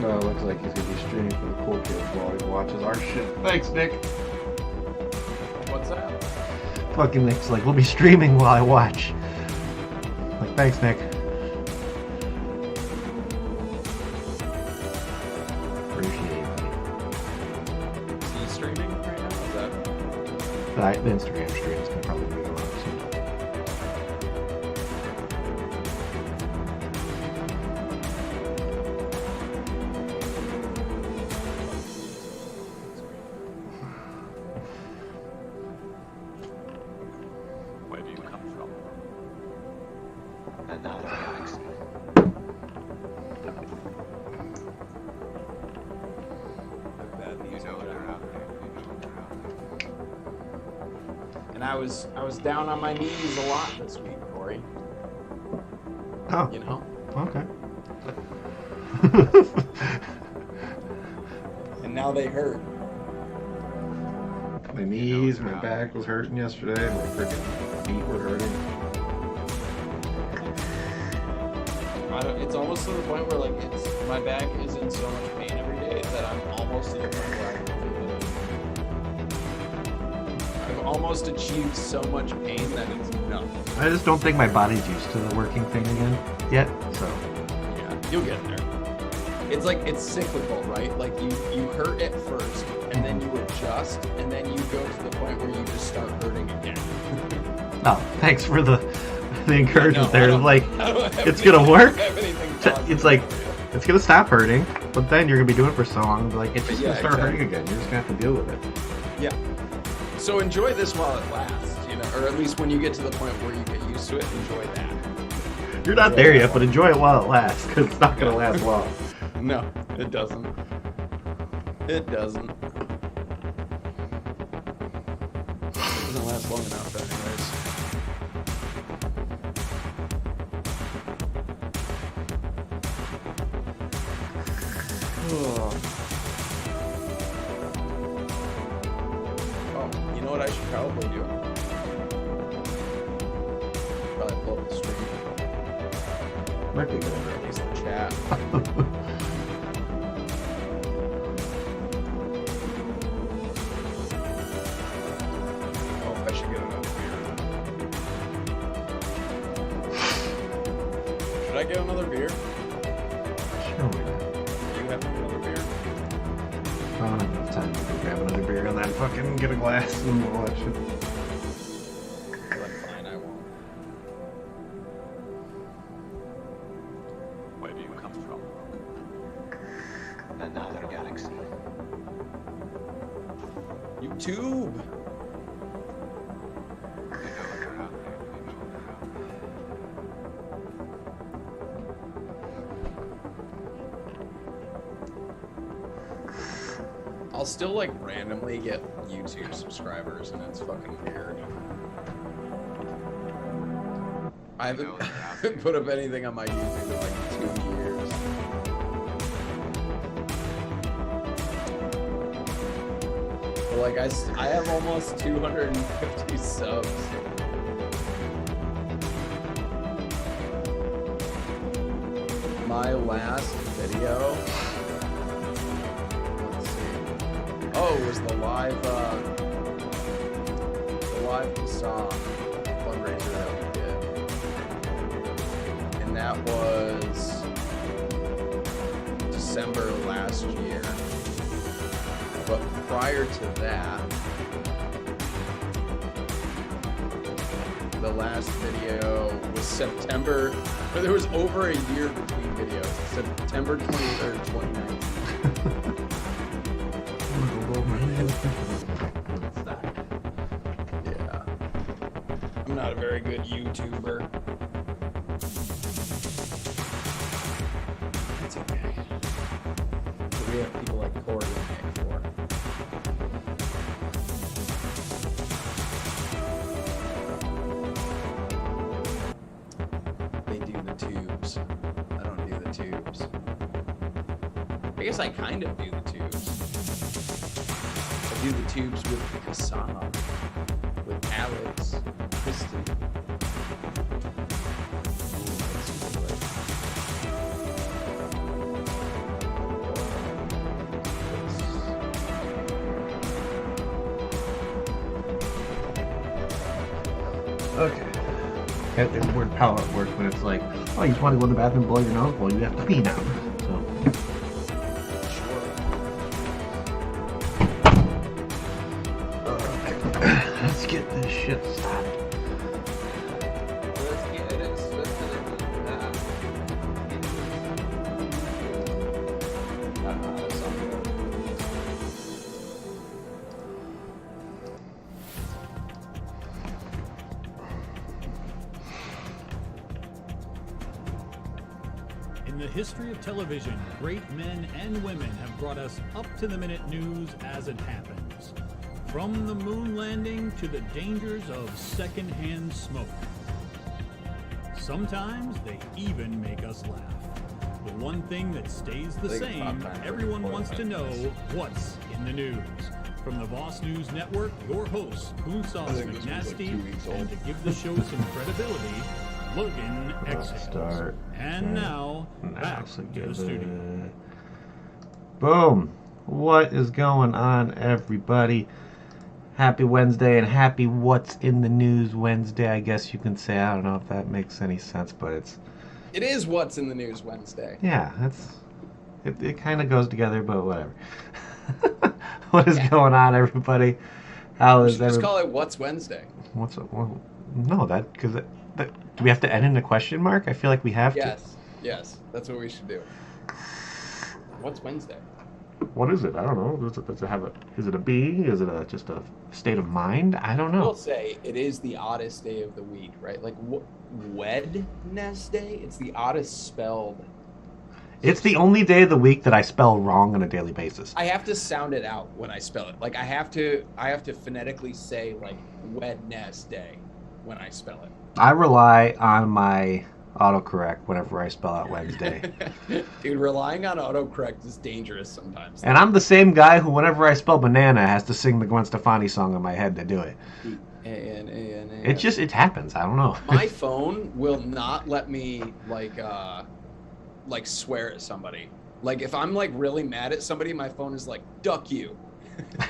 No, it looks like he's gonna be streaming for the cool kids while he watches our shit. Thanks, Nick. What's that? Fucking Nick's like, we'll be streaming while I watch. Like, thanks, Nick. Appreciate it, buddy. Is he streaming right now? Is that? The Instagram streams can probably be going up soon. Where do you come from? Another galaxy. And I was down on my knees a lot this week, Corey. Oh, You know? okay. And now they hurt. My knees, my back was hurting yesterday, my freaking feet were hurting. It's almost to the point where like my back is in so much pain every day that I'm almost to the point where I can feel it. I've almost achieved so much pain that it's enough. I just don't think my body's used to the working thing again yet, so. Yeah, you'll get there. It's like, it's cyclical, right? Like you hurt at first, and then you adjust, and then you go to the point where you just start hurting again. Oh, thanks for the encouragement No, there. Like, it's gonna work. It's like, it's gonna stop hurting, but then you're gonna be doing it for so long, like, it's just gonna start hurting again. You're just gonna have to deal with it. Yeah. So enjoy this while it lasts, you know, or at least when you get to the point where you get used to it, enjoy that. You're not there yet, but enjoy it while it lasts, because it's not gonna last long. No, it doesn't. It doesn't. It doesn't last long enough, anyways. Oh, you know what I should probably do? Probably pull up the stream. Might be good. Or at least the chat. Oh, I should get another beer. Should I get another beer? Sure, why not? You have another beer? I don't have enough time to go grab another beer and then fucking get a glass and all that shit. Like, fine, I won't. Where do you come from? Another galaxy. YouTube! I'll still like randomly get YouTube subscribers and it's fucking weird. I haven't put up anything on my YouTube in like 2 years. But like I have almost 250 subs. My last video. Oh, it was the live Poonsauce fundraiser that we did. And that was December last year. But prior to that, the last video was September, or there was over a year between videos. September 23rd, 2019. Yeah. I'm not a very good YouTuber. It's okay. So we have people like Corey and Nick for. They do the tubes. I don't do the tubes. I guess I kind of do the tubes. I do the tubes with Kasama, with Alex, Kristen. Ooh, that's super lit. Okay. It's weird how it works when it's like, oh, you just want to go to the bathroom and blow your nose? Well, you have to pee now. So. Let's get this shit started. In the history of television, great men and women have brought us up-to-the-minute news as it happens. From the moon landing to the dangers of secondhand smoke. Sometimes they even make us laugh. The one thing that stays the same, everyone wants to know what's in the news. From the Voss News Network, your host, Poonsauce and LoganExhales, and to give the show some credibility, LoganExhales. And now, back to the studio. Boom. What is going on, everybody? Happy Wednesday and happy What's in the News Wednesday, I guess you can say. I don't know if that makes any sense, but it is What's in the News Wednesday. Yeah, it kind of goes together, but whatever. What is going on, everybody? How is just call it What's Wednesday. No, because do we have to end in a question mark? I feel like we have to. Yes, that's what we should do. What's Wednesday? What is it? I don't know. Is it a being? Is it just a state of mind? I don't know. We'll say it is the oddest day of the week, right? Like Wednesday. It's the oddest spelled. It's the only day of the week that I spell wrong on a daily basis. I have to sound it out when I spell it. Like I have to phonetically say like Wednesday when I spell it. I rely on my autocorrect whenever I spell out Wednesday. Dude, relying on autocorrect is dangerous sometimes. And I'm the same guy who, whenever I spell banana, has to sing the Gwen Stefani song in my head to do it. It happens. I don't know. My phone will not let me like swear at somebody. Like if I'm like really mad at somebody, my phone is like, duck you.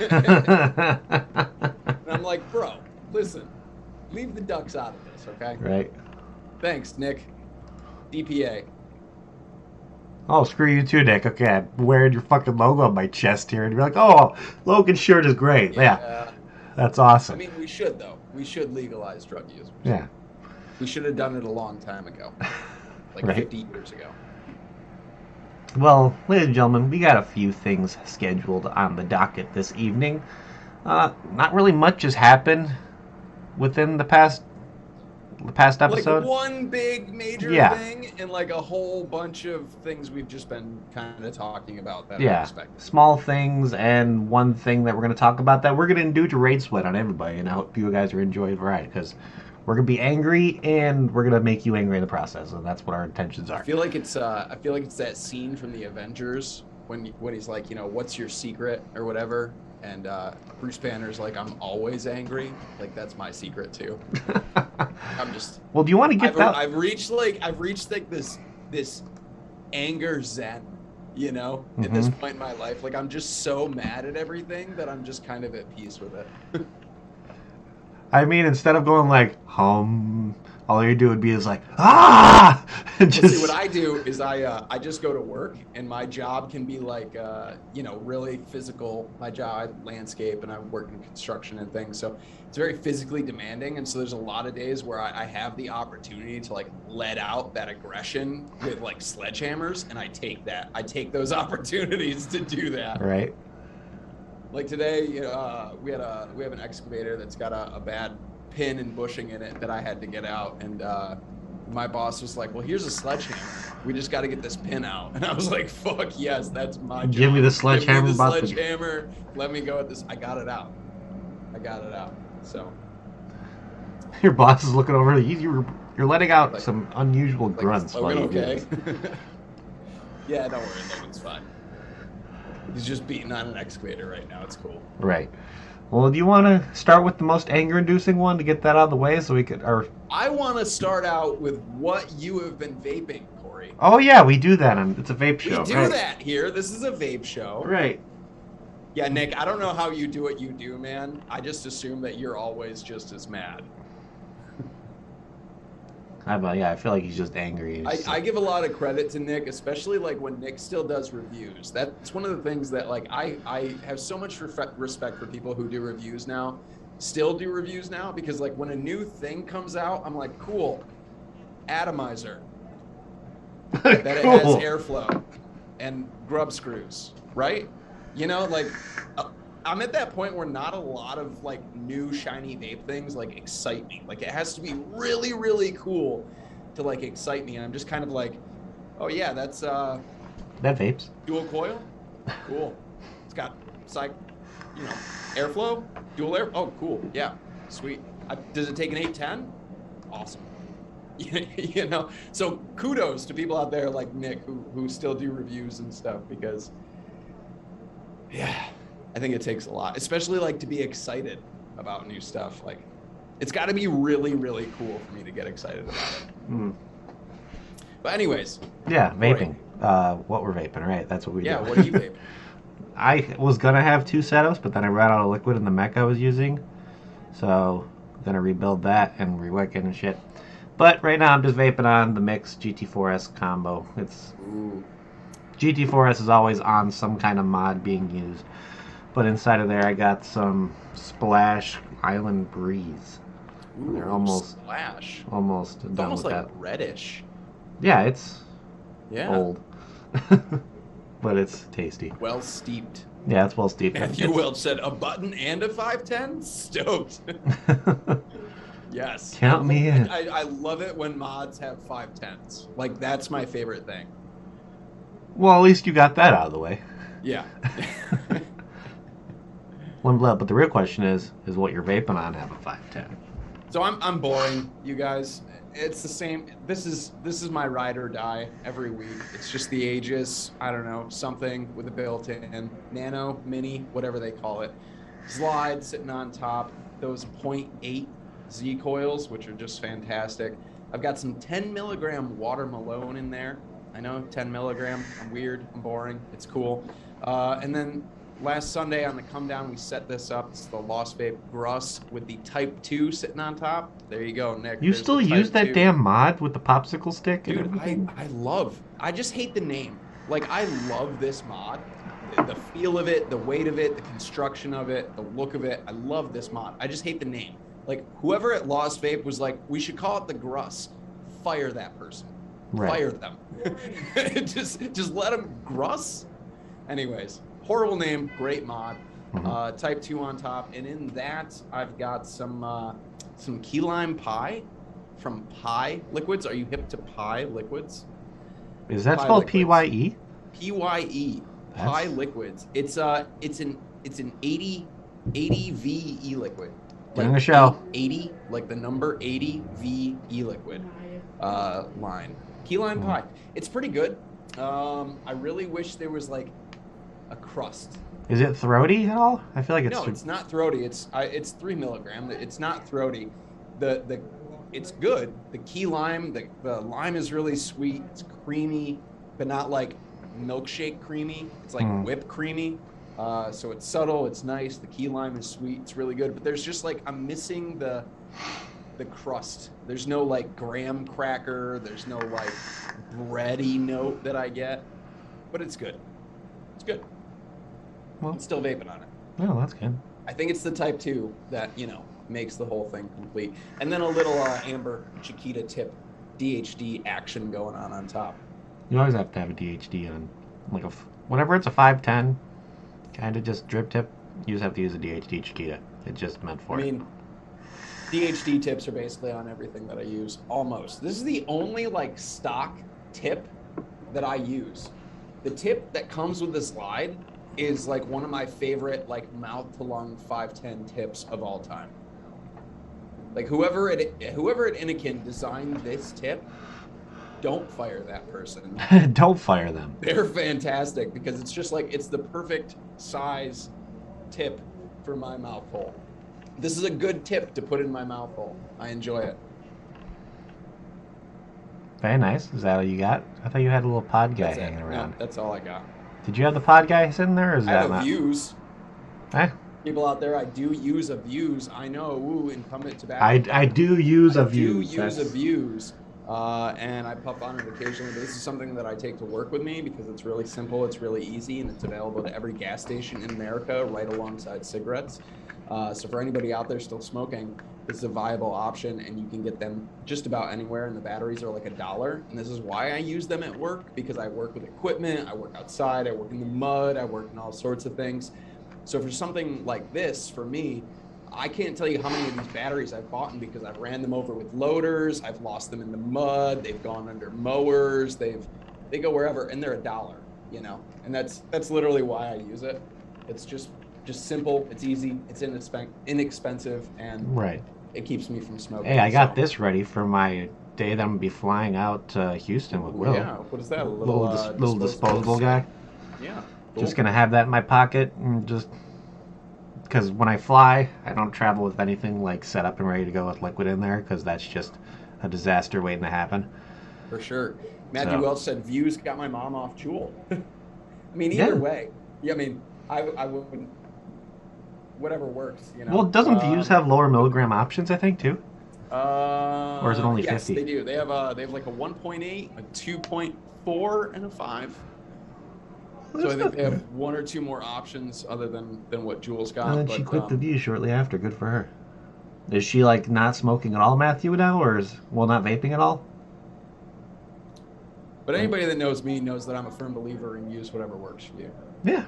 And I'm like, bro, listen, leave the ducks out of this, okay? Right. Thanks, Nick. DPA. Oh, screw you too, Nick. Okay, I'm wearing your fucking logo on my chest here, and you're like, oh, Logan's shirt is great. Yeah. That's awesome. I mean, we should, though. We should legalize drug use. Yeah. We should have done it a long time ago. Like right. 50 years ago. Well, ladies and gentlemen, we got a few things scheduled on the docket this evening. Not really much has happened within the past episode. Like one big major thing and like a whole bunch of things we've just been kind of talking about that are expected. Small things and one thing that we're going to talk about that we're going to induce a rage sweat on everybody, and I hope you guys are enjoying the ride because we're going to be angry and we're going to make you angry in the process, and that's what our intentions are. I feel like it's that scene from the Avengers when he's like, you know, what's your secret or whatever. And Bruce Banner's like, I'm always angry. Like that's my secret too. I'm just. Well, do you want to get that? I've reached this anger zen, you know, at this point in my life. Like I'm just so mad at everything that I'm just kind of at peace with it. I mean, instead of going like all you do would be is like ah. And just... See, what I do is I just go to work, and my job can be like really physical. My job, I landscape, and I work in construction and things, so it's very physically demanding. And so there's a lot of days where I have the opportunity to like let out that aggression with like sledgehammers, and I take those opportunities to do that. Right. Like today, we have an excavator that's got a bad pin and bushing in it that I had to get out, and my boss was like, well, here's a sledgehammer, we just got to get this pin out. And I was like, fuck yes, that's my job. Give me the sledgehammer. Let me go at this. I got it out. So your boss is looking over, you're letting out like, some unusual grunts. Like, okay. Yeah, don't worry, Logan's fine. He's just beating on an excavator right now. It's cool. Right. Well, do you want to start with the most anger-inducing one to get that out of the way so we could... I want to start out with what you have been vaping, Corey. Oh, yeah, we do that. It's a vape show. We do that here. This is a vape show. Right. Yeah, Nick, I don't know how you do what you do, man. I just assume that you're always just as mad. I feel like he's just angry. I give a lot of credit to Nick, especially like when Nick still does reviews. That's one of the things that like I have so much respect for people who do reviews now, still do reviews now, because like when a new thing comes out, I'm like, cool, atomizer. That it has airflow and grub screws, right? You know, like I'm at that point where not a lot of like new shiny vape things like excite me. Like it has to be really, really cool to like excite me. And I'm just kind of like, oh yeah, that's that vapes. Dual coil, cool. It's got airflow, dual air. Oh, cool, yeah, sweet. Does it take an 810? Awesome. You know, so kudos to people out there like Nick who still do reviews and stuff, because yeah, I think it takes a lot, especially like to be excited about new stuff. Like it's got to be really, really cool for me to get excited about it. Mm. But anyways, yeah, vaping. What we're vaping, right? That's what we do. Yeah, what are you vaping? I was gonna have 2 setups, but then I ran out of liquid in the mech I was using, so I'm gonna rebuild that and rewick it and shit. But right now I'm just vaping on the Mix GT4S combo. GT4S is always on some kind of mod being used. But inside of there I got some Splash Island Breeze. Ooh, they're almost Splash. Almost it's done almost with like that. reddish. Yeah, it's old. But it's tasty. Well steeped. Yeah, it's well steeped. Matthew Welch said a button and a 510? Stoked. Yes. Count me in. I love it when mods have 510s. Like, that's my favorite thing. Well, at least you got that out of the way. Yeah. But the real question is what you're vaping on have a 510? So I'm boring, you guys. It's the same. This is my ride or die every week. It's just the Aegis, I don't know, something with a built-in nano, mini, whatever they call it. Slide sitting on top. Those 0.8 Z coils, which are just fantastic. I've got some 10 milligram water Malone in there. I know, 10 milligram. I'm weird. I'm boring. It's cool. And then last Sunday on the come down, we set this up. It's the Lost Vape Gruss with the Type 2 sitting on top. There you go, Nick. You still use that 2. Damn mod with the popsicle stick? Dude, and everything? I just hate the name. Like, I love this mod. The feel of it, the weight of it, the construction of it, the look of it. I love this mod. I just hate the name. Like, whoever at Lost Vape was like, we should call it the Gruss. Fire that person. Right. Fire them. just let them Gruss. Anyways, horrible name, great mod. Mm-hmm. Type 2 on top. And in that, I've got some key lime pie from Pie Liquids. Are you hip to Pie Liquids? Is that Pie spelled Liquids. PYE? PYE. Pie Liquids. It's an 80 V e-liquid. Doing a show. 80, like the number 80 V e-liquid line. Key lime pie. It's pretty good. I really wish there was like a crust. Is it throaty at all? I feel like it's... No, it's not throaty. It's 3 milligram. It's not throaty. It's good. The key lime, the lime is really sweet. It's creamy, but not like milkshake creamy. It's like whipped creamy. So it's subtle. It's nice. The key lime is sweet. It's really good. But there's just like, I'm missing the crust. There's no like graham cracker. There's no like bready note that I get. But it's good. It's good. Well, I'm still vaping on it. Oh, that's good. I think it's the Type 2 that, makes the whole thing complete. And then a little Amber Chiquita tip DHD action going on top. You always have to have a DHD on, like whenever it's a 510, kind of just drip tip, you just have to use a DHD Chiquita. It's just meant for it. I mean, DHD tips are basically on everything that I use, almost. This is the only, like, stock tip that I use. The tip that comes with the slide is, like, one of my favorite, like, mouth-to-lung 510 tips of all time. Like, whoever at Innikin designed this tip, don't fire that person. Don't fire them. They're fantastic because it's just like, it's the perfect size tip for my mouth hole. This is a good tip to put in my mouth hole. I enjoy it. Very nice. Is that all you got? I thought you had a little pod guy That's hanging around. No, that's all I got. Did you have the pod guy sitting there, or is I that have a not? Views. Eh? People out there, I do use a Views. I know, incumbent tobacco. I do use a Views. Views. I do use a Views. and I puff on it occasionally. But this is something that I take to work with me because it's really simple, it's really easy, and it's available to every gas station in America right alongside cigarettes. So for anybody out there still smoking, this is a viable option, and you can get them just about anywhere, and the batteries are like $1. And this is why I use them at work, because I work with equipment, I work outside, I work in the mud, I work in all sorts of things. So for something like this, for me, I can't tell you how many of these batteries I've bought because I've ran them over with loaders, I've lost them in the mud, they've gone under mowers, they go wherever, and they're $1, you know. And that's literally why I use it. It's just simple, it's easy, it's inexpensive, and Right. It keeps me from smoking. Hey, I got this ready for my day that I'm gonna be flying out to Houston with Will. Yeah, what is that? A little disposable guy. Yeah. Cool. Just gonna have that in my pocket, and just because when I fly, I don't travel with anything like set up and ready to go with liquid in there, because that's just a disaster waiting to happen. For sure. Matthew Welch said views got my mom off Juul. I mean, either way. Yeah, I mean, I wouldn't. Whatever works, you know. Well, doesn't Views have lower milligram options, I think, too? Or is it only 50? Yes, they do. They have like a 1.8, a 2.4, and a 5. So I think they have one or two more options other than what Jules got. And then she quit the Views shortly after. Good for her. Is she like not smoking at all, Matthew, now, or not vaping at all? But anybody that knows me knows that I'm a firm believer in use whatever works for you. Yeah.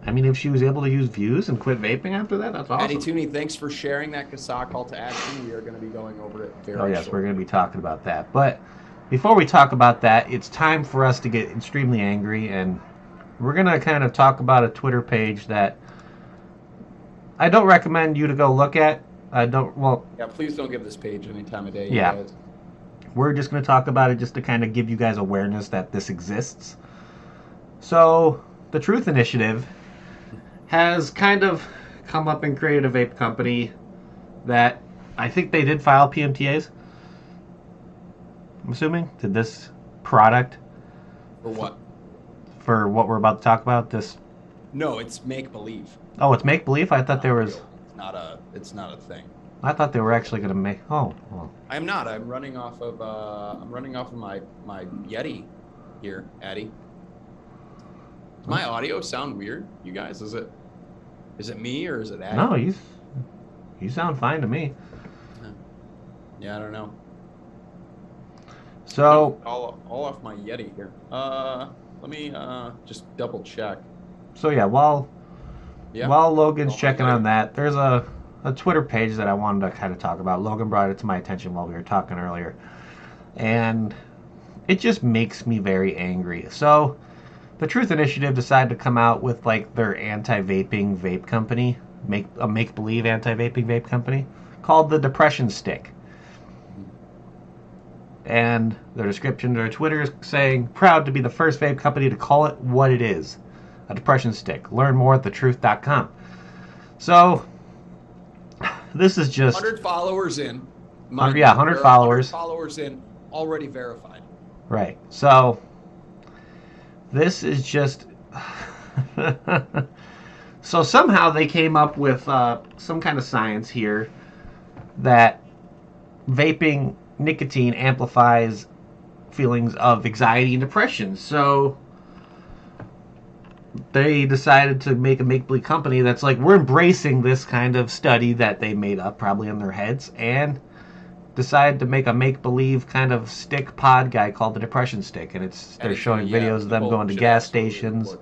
I mean, if she was able to use Views and quit vaping after that, that's awesome. Eddie Tooney, thanks for sharing that CASA call to action. We are going to be going over it very shortly. We're going to be talking about that. But before we talk about that, it's time for us to get extremely angry, and we're going to kind of talk about a Twitter page that I don't recommend you to go look at. Yeah, please don't give this page any time of day. Yeah. You guys. We're just going to talk about it just to kind of give you guys awareness that this exists. So, the Truth Initiative has kind of come up and created a vape company that I think they did file PMTAs. I'm assuming. Did this product? For what? For what we're about to talk about? This? No, it's make believe. Oh, it's make believe? I thought there was. It's not a thing. I thought they were actually going to make. Oh. Well. I'm not. I'm running off of my Yeti here, Addy. Does my audio sound weird, you guys? Is it me or is it Addy? No, you sound fine to me. Yeah, I don't know. So all off my Yeti here. Let me just double check. So yeah, while Logan's checking on that, there's a Twitter page that I wanted to kind of talk about. Logan brought it to my attention while we were talking earlier, and it just makes me very angry. So the Truth Initiative decided to come out with like their anti-vaping vape company, make-believe anti-vaping vape company called the Depression Stick. And their description, their Twitter is saying, proud to be the first vape company to call it what it is, a depression stick. Learn more at thetruth.com. So this is just 100 followers in. 100 followers. 100 followers in, already verified. Right. So this is just so somehow they came up with some kind of science here that vaping nicotine amplifies feelings of anxiety and depression. So they decided to make a make-believe company that's like, we're embracing this kind of study that they made up probably in their heads, and decided to make a make-believe kind of stick pod guy called the Depression Stick, and they're showing videos of them going to gas stations.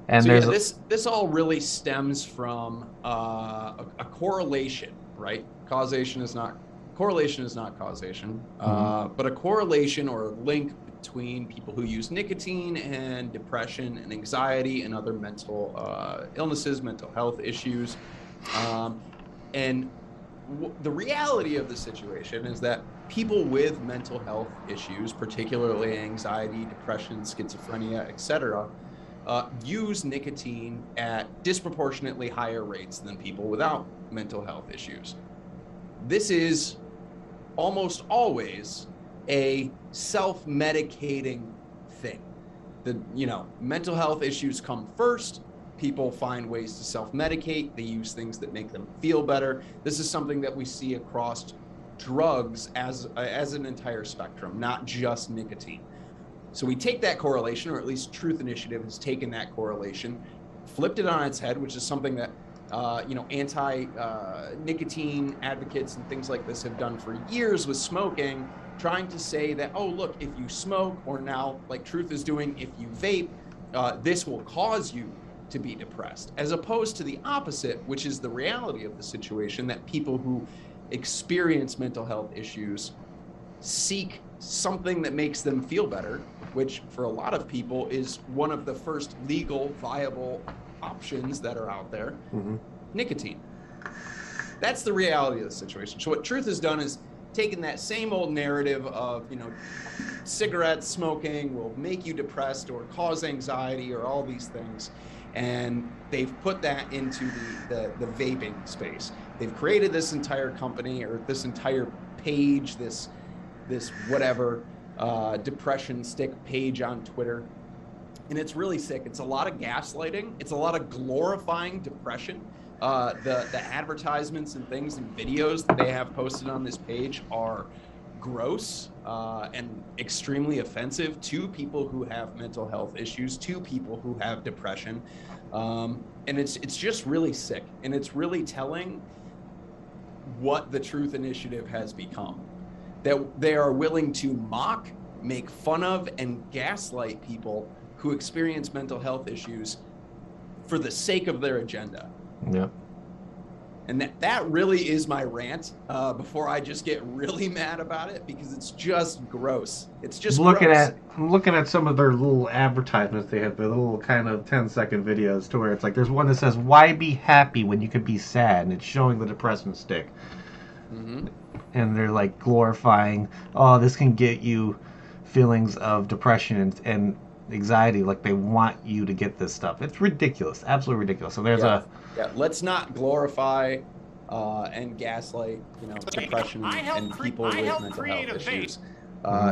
And so there's this all really stems from a correlation, right? Correlation is not causation, but a correlation or a link between people who use nicotine and depression and anxiety and other mental illnesses, mental health issues. And the reality of the situation is that people with mental health issues, particularly anxiety, depression, schizophrenia, etc., use nicotine at disproportionately higher rates than people without mental health issues. This is almost always a self-medicating thing. Mental health issues come first. People find ways to self-medicate. They use things that make them feel better. This is something that we see across drugs as an entire spectrum, not just nicotine. So we take that correlation, or at least Truth Initiative has taken that correlation, flipped it on its head, which is something that anti-nicotine advocates and things like this have done for years with smoking, trying to say that, oh, look, if you smoke, or now like Truth is doing, if you vape, this will cause you to be depressed, as opposed to the opposite, which is the reality of the situation, that people who experience mental health issues seek something that makes them feel better, which for a lot of people is one of the first legal viable options that are out there. Nicotine. That's the reality of the situation. So what Truth has done is taken that same old narrative of, cigarette smoking will make you depressed or cause anxiety or all these things, and they've put that into the vaping space. They've created this entire company, or this entire page, this whatever depression stick page on Twitter. And it's really sick. It's a lot of gaslighting. It's a lot of glorifying depression. The advertisements and things and videos that they have posted on this page are gross and extremely offensive to people who have mental health issues, to people who have depression. And it's just really sick. And it's really telling what the Truth Initiative has become. That they are willing to mock, make fun of, and gaslight people who experience mental health issues for the sake of their agenda. Yep. And that really is my rant before I just get really mad about it, because it's just gross. It's just I'm looking at some of their little advertisements they have, their little kind of 10-second videos, to where it's like there's one that says, "Why be happy when you could be sad?" and it's showing the depressant stick. And they're like glorifying, oh, this can get you feelings of depression and anxiety, like they want you to get this stuff. It's ridiculous, absolutely ridiculous. So there's let's not glorify and gaslight, depression and people with mental health issues.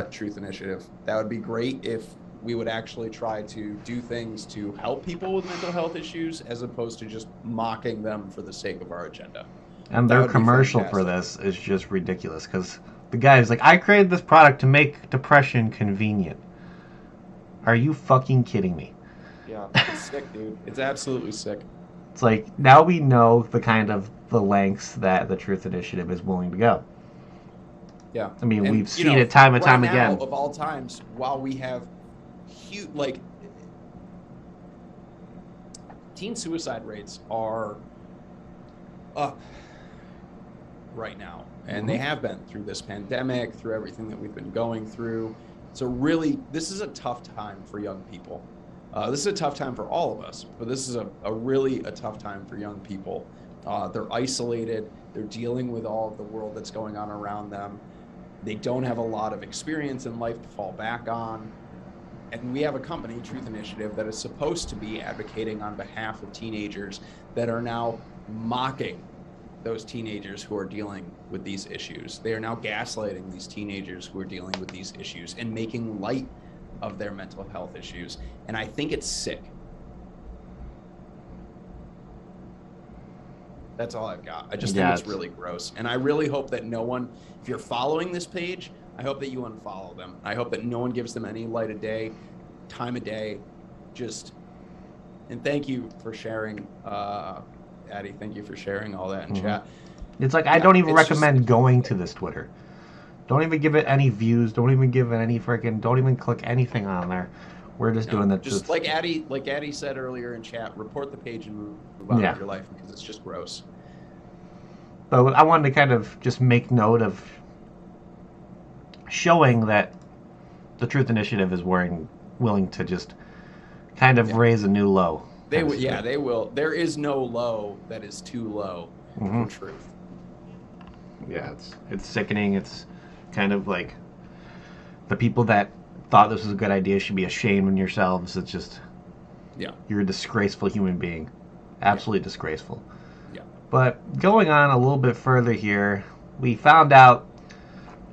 Truth Initiative. That would be great if we would actually try to do things to help people with mental health issues, as opposed to just mocking them for the sake of our agenda. And their commercial for this is just ridiculous, because the guy's like, I created this product to make depression convenient. Are you fucking kidding me? Yeah, it's sick, dude. It's absolutely sick. It's like, now we know the lengths that the Truth Initiative is willing to go. Yeah. I mean, we've seen it time and time again. Of all times, while we have huge, teen suicide rates are up right now, and they have been through this pandemic, through everything that we've been going through. So really, this is a tough time for young people. This is a tough time for all of us, but this is a really tough time for young people. They're isolated. They're dealing with all of the world that's going on around them. They don't have a lot of experience in life to fall back on. And we have a company, Truth Initiative, that is supposed to be advocating on behalf of teenagers, that are now mocking those teenagers who are dealing with these issues. They are now gaslighting these teenagers who are dealing with these issues and making light of their mental health issues. And I think it's sick. That's all I've got. I just think it's really gross. And I really hope that no one, if you're following this page, I hope that you unfollow them. I hope that no one gives them any light of day, time of day. And thank you for sharing, Addie. Thank you for sharing all that in chat. It's like, I don't even recommend going to this Twitter. Don't even give it any views. Don't even give it any don't even click anything on there. We're just doing that. Just like Addie said earlier in chat, report the page and move on with your life, because it's just gross. But I wanted to kind of just make note of showing that the Truth Initiative is willing to just kind of raise a new low. They will. There is no low that is too low for truth. Yeah, it's sickening. It's kind of like the people that thought this was a good idea should be ashamed of yourselves. It's just, you're a disgraceful human being. Absolutely disgraceful. Yeah. But going on a little bit further here, we found out,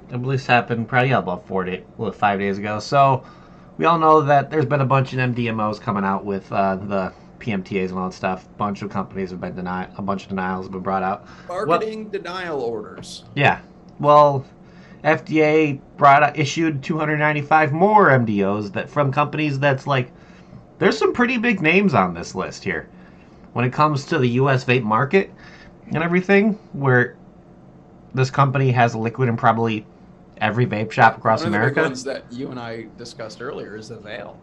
I believe this happened probably about 5 days ago. So we all know that there's been a bunch of MDMOs coming out with the PMTAs and all that stuff. A bunch of companies have been a bunch of denials have been brought out. Marketing denial orders. Yeah. Well, FDA issued 295 more MDOs that from companies that's like, there's some pretty big names on this list here. When it comes to the U.S. vape market and everything, where this company has liquid in probably every vape shop across One of the America. big ones that you and I discussed earlier is Avail.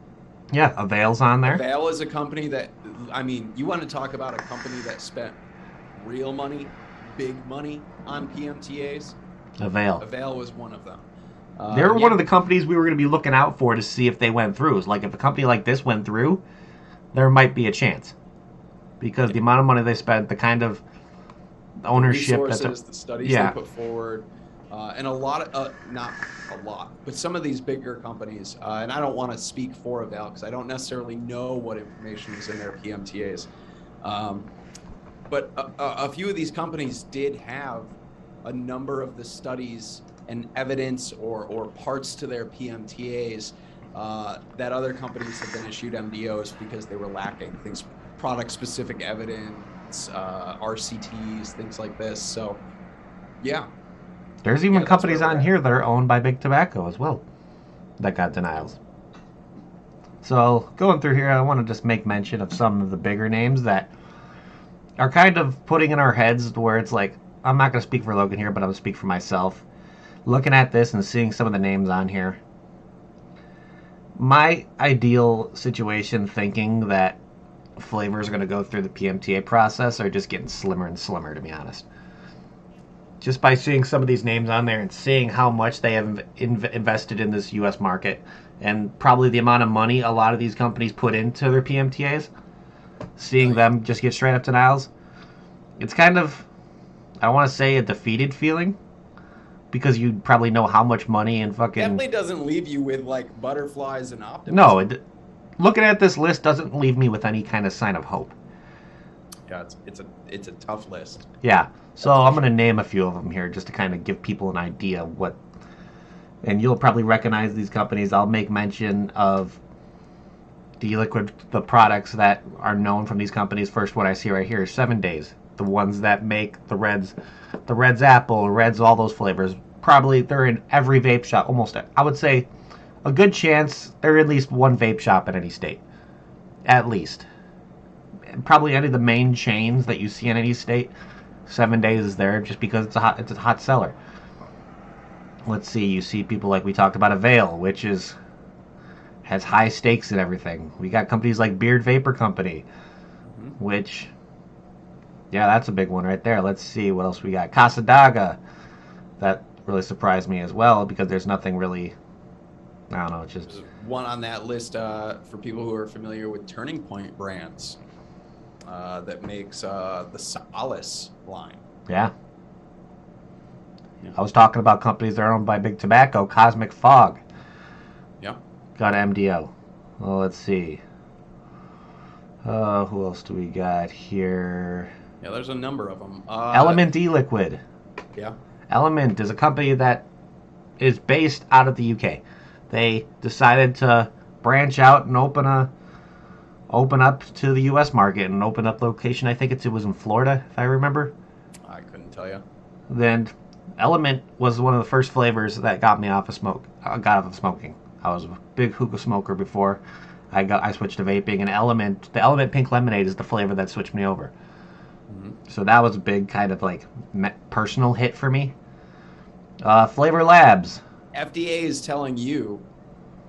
Yeah, Avail's on there. Avail is a company that, I mean, you want to talk about a company that spent real money, big money on PMTAs? Avail. Avail was one of them. They were one of the companies we were going to be looking out for to see if they went through. It's like if a company like this went through, there might be a chance. Because the amount of money they spent, the kind of ownership, the resources, the studies they put forward, and a lot of, not a lot, but some of these bigger companies, and I don't want to speak for Avail because I don't necessarily know what information is in their PMTAs, but a few of these companies did have a number of the studies and evidence or parts to their PMTAs that other companies have been issued MDOs because they were lacking things, product-specific evidence, RCTs, things like this. So, yeah. There's even companies on here that are owned by Big Tobacco as well that got denials. So, going through here, I want to just make mention of some of the bigger names that are kind of putting in our heads where it's like, I'm not going to speak for Logan here, but I'm going to speak for myself. Looking at this and seeing some of the names on here, my ideal situation thinking that flavors are going to go through the PMTA process are just getting slimmer and slimmer, to be honest. Just by seeing some of these names on there and seeing how much they have invested in this U.S. market and probably the amount of money a lot of these companies put into their PMTAs, seeing them just get straight up denials, it's kind of, I want to say, a defeated feeling. Because you probably know how much money and fucking... Definitely doesn't leave you with, like, butterflies and optimism. No, looking at this list doesn't leave me with any kind of sign of hope. Yeah, it's a tough list. Yeah, so I'm going to name a few of them here just to kind of give people an idea what... And you'll probably recognize these companies. I'll make mention of the products that are known from these companies. First one I see right here is 7 Days. The ones that make the Red's Apple, Red's, all those flavors. Probably they're in every vape shop. Almost, I would say, a good chance they're at least one vape shop in any state. At least. Probably any of the main chains that you see in any state, 7 Days is there just because it's a hot seller. Let's see, you see people like we talked about Avail, which has high stakes and everything. We got companies like Beard Vapor Company, which... Yeah, that's a big one right there. Let's see what else we got. Casadaga. That really surprised me as well because there's nothing really... I don't know, it's just... There's one on that list for people who are familiar with Turning Point brands that makes the Solace line. Yeah. I was talking about companies that are owned by Big Tobacco. Cosmic Fog. Yeah. Got MDO. Well, let's see. Who else do we got here? Yeah, there's a number of them. Element E-Liquid. Yeah. Element is a company that is based out of the UK. They decided to branch out and open up to the U.S. market and open up location. I think it was in Florida, if I remember. I couldn't tell you. Then Element was one of the first flavors that got me off of got off of smoking. I was a big hookah smoker before I switched to vaping, and the Element Pink Lemonade is the flavor that switched me over. So that was a big kind of like personal hit for me. Flavor Labs. FDA is telling you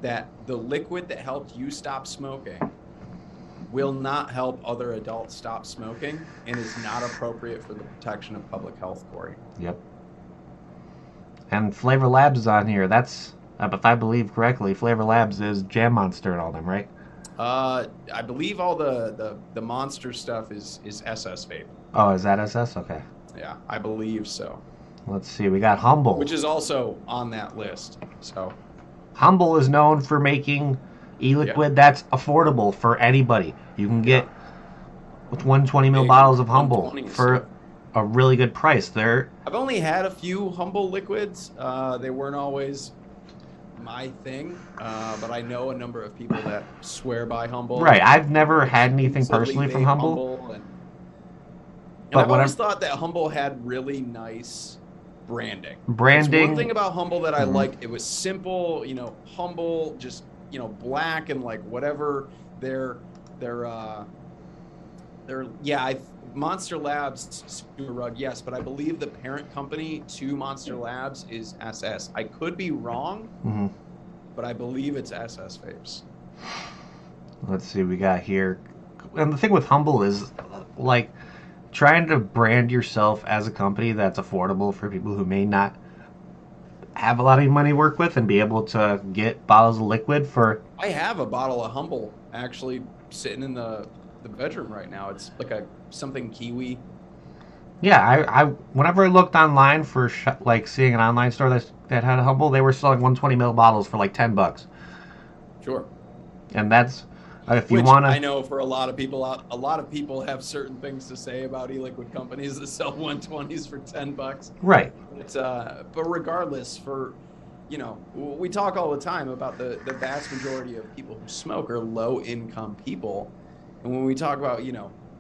that the liquid that helped you stop smoking will not help other adults stop smoking and is not appropriate for the protection of public health, Corey. Yep. And Flavor Labs is on here. That's, if I believe correctly, Flavor Labs is Jam Monster and all them, right? I believe all the Monster stuff is SS Vape. Oh, is that SS? Okay. Yeah, I believe so. Let's see. We got Humble. Which is also on that list. So Humble is known for making e-liquid that's affordable for anybody. You can get with 120 ml bottles of Humble for a really good price. I've only had a few Humble liquids. They weren't always my thing, but I know a number of people that swear by Humble. Right. I've never had anything personally from Humble. And I've always thought that Humble had really nice branding. Branding. It's one thing about Humble that I liked. It was simple, humble, just, black and like whatever Monster Labs Super Rug, yes, but I believe the parent company to Monster Labs is SS. I could be wrong, but I believe it's SS Vapes. Let's see what we got here. And the thing with Humble is, like, trying to brand yourself as a company that's affordable for people who may not have a lot of money to work with and be able to get bottles of liquid for... I have a bottle of Humble actually sitting in the bedroom right now. It's like something kiwi. Yeah, I whenever I looked online for seeing an online store that had a Humble, they were selling 120 ml bottles for like $10. Sure. And that's if you Which want to. I know for a lot of people have certain things to say about e-liquid companies that sell 120s for $10. Right. But regardless, we talk all the time about the vast majority of people who smoke are low-income people. And when we talk about,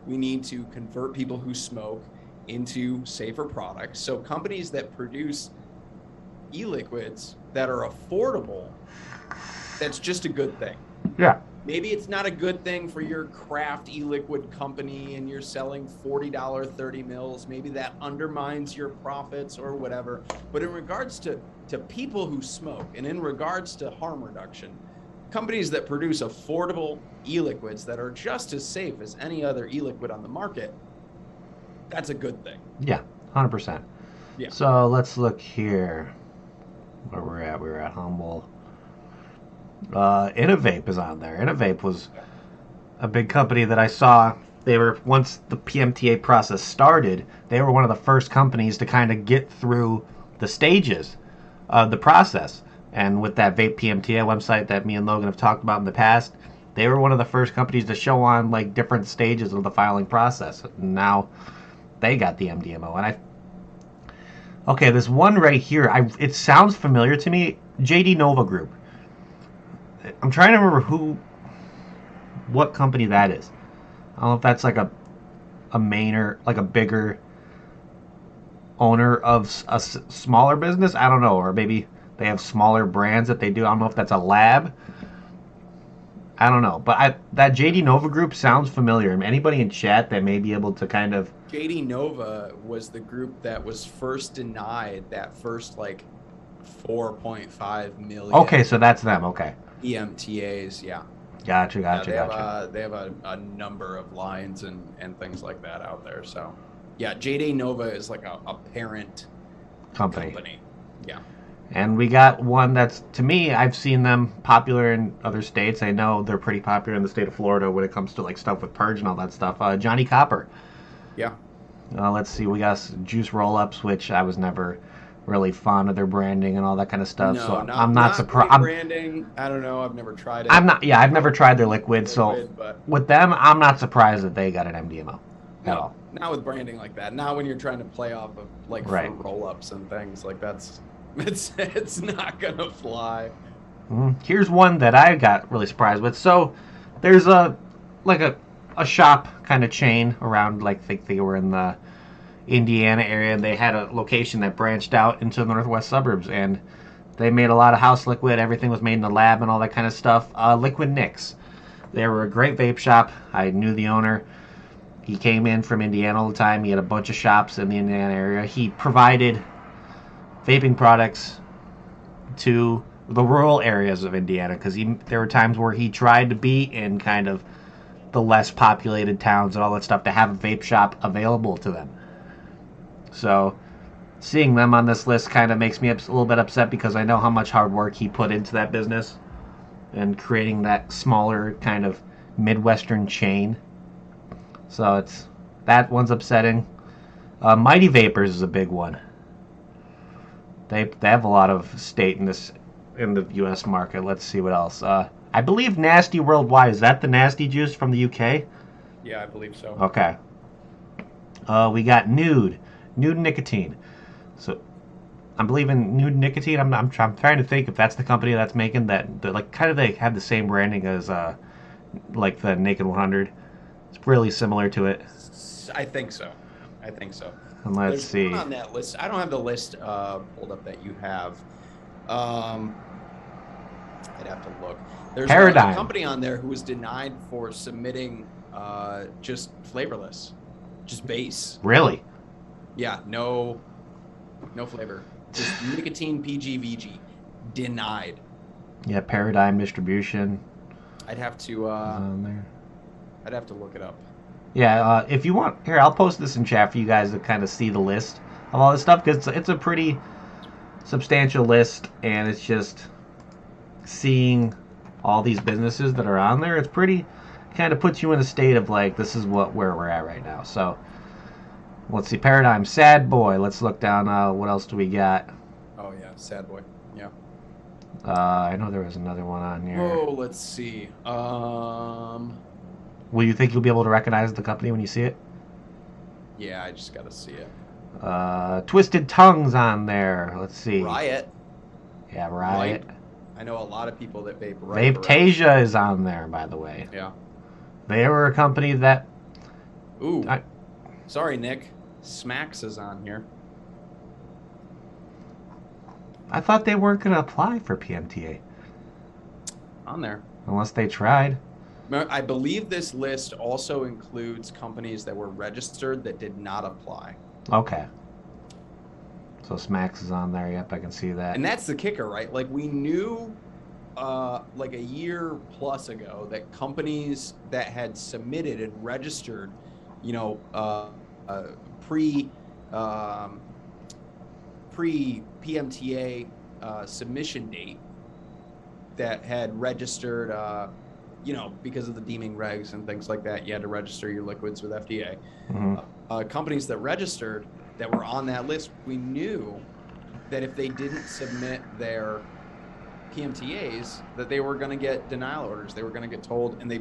we need to convert people who smoke into safer products. So companies that produce e-liquids that are affordable, that's just a good thing. Yeah. Maybe it's not a good thing for your craft e-liquid company and you're selling $40 30 mils. Maybe that undermines your profits or whatever. But in regards to people who smoke and in regards to harm reduction, companies that produce affordable e-liquids that are just as safe as any other e-liquid on the market, that's a good thing. Yeah, 100%. Yeah. So let's look here where we're at. We're at Humble. Innovape is on there. Innovape was a big company that I saw. They were, once the PMTA process started, they were one of the first companies to kind of get through the stages of the process. And with that Vape PMTA website that me and Logan have talked about in the past, they were one of the first companies to show on like different stages of the filing process. And now they got the MDMO. And okay, this one right here, it sounds familiar to me. JD Nova Group. I'm trying to remember what company that is. I don't know if that's like a mainer, like a bigger owner of a smaller business. I don't know, or maybe they have smaller brands that they do. I don't know if that's a lab. I don't know, but that JD Nova Group sounds familiar. And anybody in chat that may be able to kind of... JD Nova was the group that was first denied that first like 4.5 million. Okay, so that's them. Okay. EMTAs, yeah. Gotcha. They have a number of lines and things like that out there. So, yeah, JD Nova is like a parent company. Yeah. And we got one that's, to me, I've seen them popular in other states. I know they're pretty popular in the state of Florida when it comes to like stuff with purge and all that stuff. Johnny Copper. Yeah. Let's see. We got juice roll-ups, which I was never really fond of their branding and all that kind of stuff. No, so I'm not surprised. Branding, I don't know. I've never tried it. I've never tried their liquid. So but with them, I'm not surprised that they got an MDMO at all. Not with branding like that. Not when you're trying to play off of like fruit roll-ups and things like it's not gonna fly. Here's one that I got really surprised with. So there's a shop kind of chain around, like, I think they were in the Indiana area, and they had a location that branched out into the northwest suburbs, and they made a lot of house liquid. Everything was made in the lab and all that kind of stuff. Liquid Nicks. They were a great vape shop. I knew the owner. He came in from Indiana all the time. He had a bunch of shops in the Indiana area. He provided vaping products to the rural areas of Indiana, because there were times where he tried to be in kind of the less populated towns and all that stuff to have a vape shop available to them. So seeing them on this list kind of makes me a little bit upset, because I know how much hard work he put into that business and creating that smaller kind of Midwestern chain. So that one's upsetting. Mighty Vapors is a big one. They have a lot of state in the U.S. market. Let's see what else. I believe Nasty Worldwide. Is that the Nasty Juice from the UK? Yeah, I believe so. Okay. We got Nude Nicotine. So I'm believing Nude Nicotine. I'm trying to think if that's the company that's making that. Like, kind of, they have the same branding as like the Naked 100. It's really similar to it. I think so. And let's There's see. one on that list. I don't have the list pulled up that you have. I'd have to look. There's a company on there who was denied for submitting just flavorless, just base. Really? Yeah, no flavor. Just nicotine PGVG. Denied. Yeah, Paradigm Distribution. I'd have to on there. I'd have to look it up. Yeah, if you want, here, I'll post this in chat for you guys to kind of see the list of all this stuff, because it's a pretty substantial list, and it's just seeing all these businesses that are on there. It's pretty, kind of puts you in a state of like, this is where we're at right now. So, let's see, Paradigm, Sad Boy. Let's look down. What else do we got? Oh yeah, Sad Boy. Yeah. I know there was another one on here. Oh, let's see. Will you think you'll be able to recognize the company when you see it? Yeah, I just gotta see it. Twisted Tongue's on there. Let's see. Riot. Yeah, Riot. I know a lot of people that vape Riot. Vapetasia is on there, by the way. Yeah. They were a company that... Ooh. Sorry, Nick. Smacks is on here. I thought they weren't going to apply for PMTA. On there. Unless they tried. I believe this list also includes companies that were registered that did not apply. Okay. So Smacks is on there. Yep, I can see that. And that's the kicker, right? Like, we knew like a year plus ago that companies that had submitted and registered, you know, pre-PMTA submission date that had registered, you know, because of the deeming regs and things like that, you had to register your liquids with FDA. Mm-hmm. Companies that registered that were on that list, we knew that if they didn't submit their PMTAs, that they were going to get denial orders. They were going to get told, and they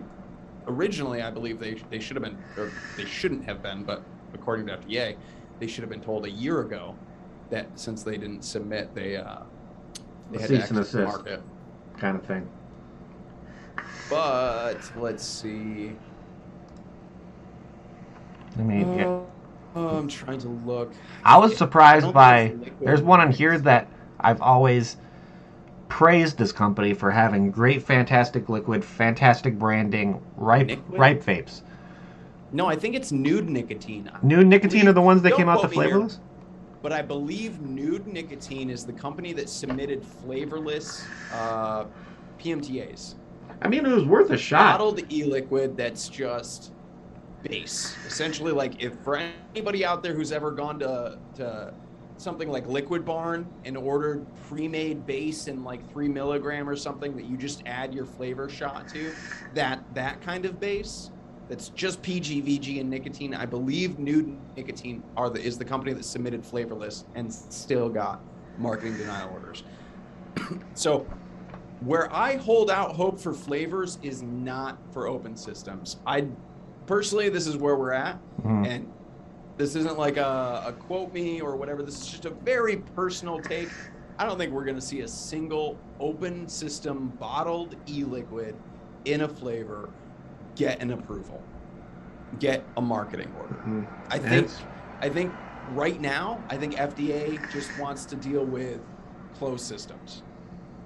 originally, I believe they should have been, or they shouldn't have been, but according to FDA, they should have been told a year ago that since they didn't submit, they had to exit the market, kind of thing. But let's see. I mean, yeah. I'm trying to look. I was surprised by. There's one on here that I've always praised this company for having great, fantastic liquid, fantastic branding, ripe vapes. No, I think it's Nude Nicotine. Nude Nicotine are the ones that came out the flavorless? But I believe Nude Nicotine is the company that submitted flavorless PMTAs. I mean, it was worth a shot. Bottled e-liquid that's just base. Essentially, like, if for anybody out there who's ever gone to something like Liquid Barn and ordered pre-made base in like 3 milligram or something that you just add your flavor shot to, that kind of base that's just PG, VG, and nicotine. I believe Nude Nicotine is the company that submitted flavorless and still got marketing denial orders. So where I hold out hope for flavors is not for open systems. Personally, this is where we're at, and this isn't like a quote me or whatever. This is just a very personal take. I don't think we're going to see a single open system bottled e-liquid in a flavor get an approval, get a marketing order. I think right now, I think FDA just wants to deal with closed systems.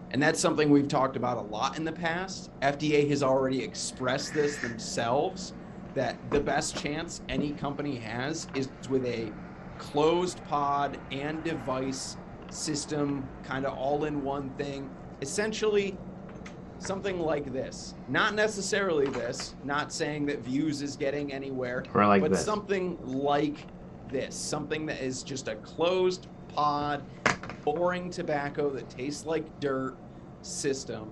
And that's something we've talked about a lot in the past. FDA has already expressed this themselves, that the best chance any company has is with a closed pod and device system, kind of all in one thing. Essentially, something like this. Not necessarily this, not saying that Views is getting anywhere, like but this. something like this. Something that is just a closed pod, boring tobacco that tastes like dirt system.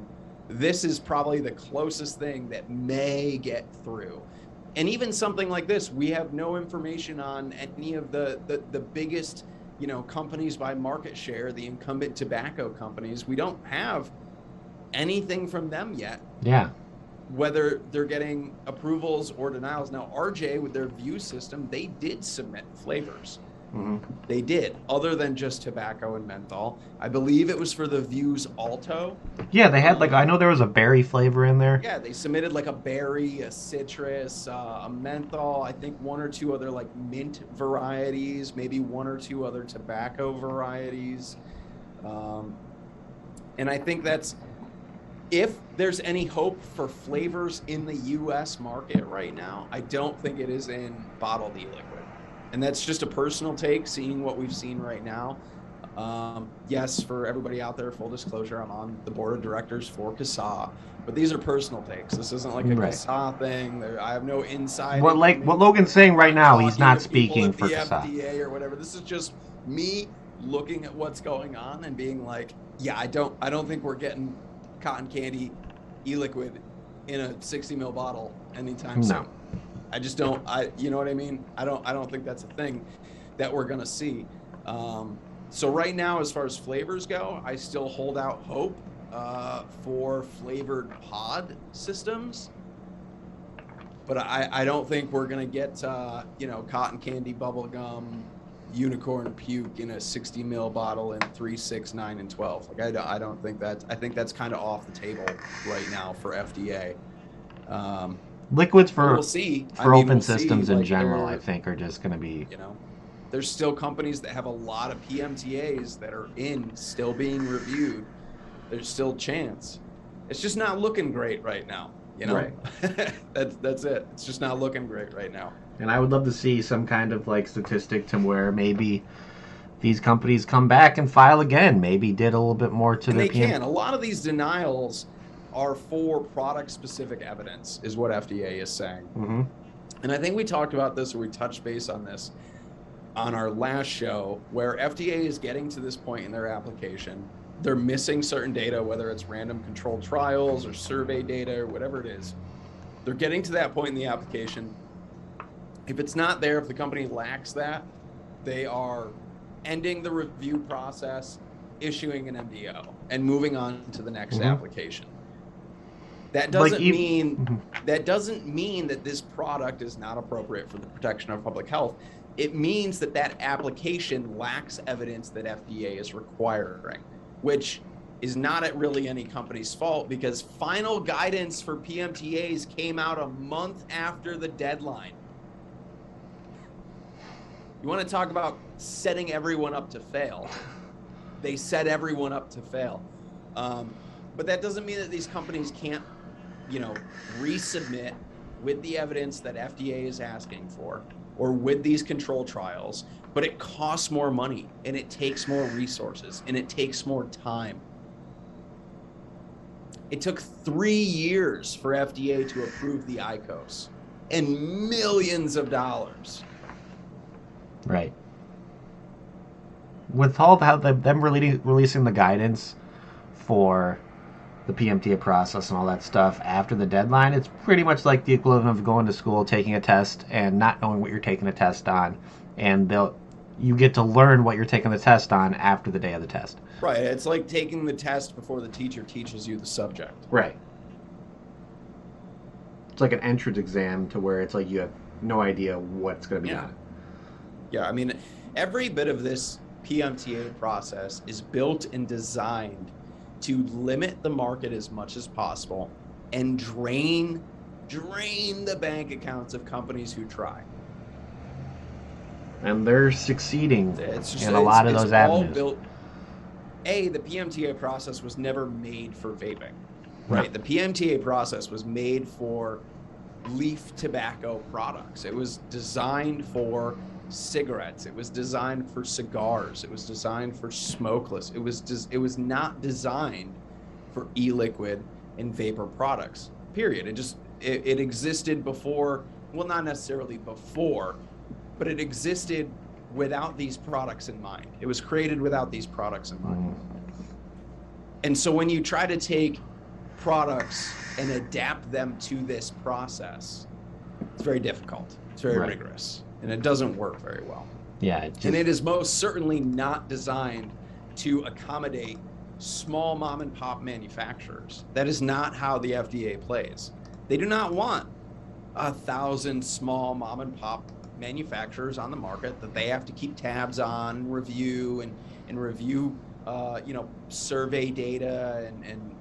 This is probably the closest thing that may get through. And even something like this, we have no information on any of the biggest, you know, companies by market share, the incumbent tobacco companies. We don't have anything from them yet. Yeah. Whether they're getting approvals or denials. Now, RJ, with their View system, they did submit flavors. Mm-hmm. They did, other than just tobacco and menthol. I believe it was for the Views Alto. Yeah, they had I know there was a berry flavor in there. Yeah, they submitted like a berry, a citrus, a menthol, I think one or two other like mint varieties, maybe one or two other tobacco varieties. And I think that's, if there's any hope for flavors in the US market right now, I don't think it is in bottled e-liquid. And that's just a personal take, seeing what we've seen right now. Yes, for everybody out there, full disclosure, I'm on the board of directors for CASA, but these are personal takes. This isn't like a CASA thing. I have no inside. What Logan's saying right now, he's not speaking for CASA. FDA or whatever. This is just me looking at what's going on and being like, yeah, I don't think we're getting cotton candy e-liquid in a 60 ml bottle anytime soon. I just don't. You know what I mean? I don't think that's a thing that we're gonna see. So right now, as far as flavors go, I still hold out hope for flavored pod systems, but I don't think we're gonna get cotton candy, bubble gum, unicorn puke in a 60 ml bottle in 3, 6, 9, and 12. Like I don't think that. I think that's kind of off the table right now for FDA. Liquids for we'll see. Open systems in general, I think, are just going to be. There's still companies that have a lot of PMTAs that are still being reviewed. There's still chance. It's just not looking great right now. Right. That's it. It's just not looking great right now. And I would love to see some kind of statistic to where maybe these companies come back and file again. Maybe did a little bit more to the. They can. A lot of these denials are for product-specific evidence, is what FDA is saying. Mm-hmm. And I think we talked about this, or we touched base on this on our last show, where FDA is getting to this point in their application. They're missing certain data, whether it's random controlled trials or survey data or whatever it is. They're getting to that point in the application. If it's not there, if the company lacks that, they are ending the review process, issuing an MDO, and moving on to the next application. That doesn't mean that this product is not appropriate for the protection of public health. It means that application lacks evidence that FDA is requiring, which is not at really any company's fault, because final guidance for PMTAs came out a month after the deadline. You want to talk about setting everyone up to fail? They set everyone up to fail. But that doesn't mean that these companies can't resubmit with the evidence that FDA is asking for, or with these control trials, but it costs more money, and it takes more resources, and it takes more time. It took 3 years for FDA to approve the IQOS, and millions of dollars. Right. With all of them releasing the guidance for the PMTA process and all that stuff after the deadline, it's pretty much like the equivalent of going to school, taking a test, and not knowing what you're taking a test on. And you get to learn what you're taking the test on after the day of the test. Right. It's like taking the test before the teacher teaches you the subject. Right. It's like an entrance exam to where it's like you have no idea what's going to be on it. Yeah, I mean, every bit of this PMTA process is built and designed to limit the market as much as possible and drain the bank accounts of companies who try. And they're succeeding in a lot of those avenues. The PMTA process was never made for vaping, right? No. The PMTA process was made for leaf tobacco products. It was designed for cigarettes. It was designed for cigars. It was designed for smokeless. It was not designed for e-liquid and vapor products, period. It existed before, well, not necessarily before, but it existed without these products in mind. It was created without these products in mind. And so when you try to take products and adapt them to this process, it's very difficult. It's very rigorous. And it doesn't work very well. Yeah. And it is most certainly not designed to accommodate small mom and pop manufacturers. That is not how the FDA plays. They do not want 1,000 small mom and pop manufacturers on the market that they have to keep tabs on, review, and review, survey data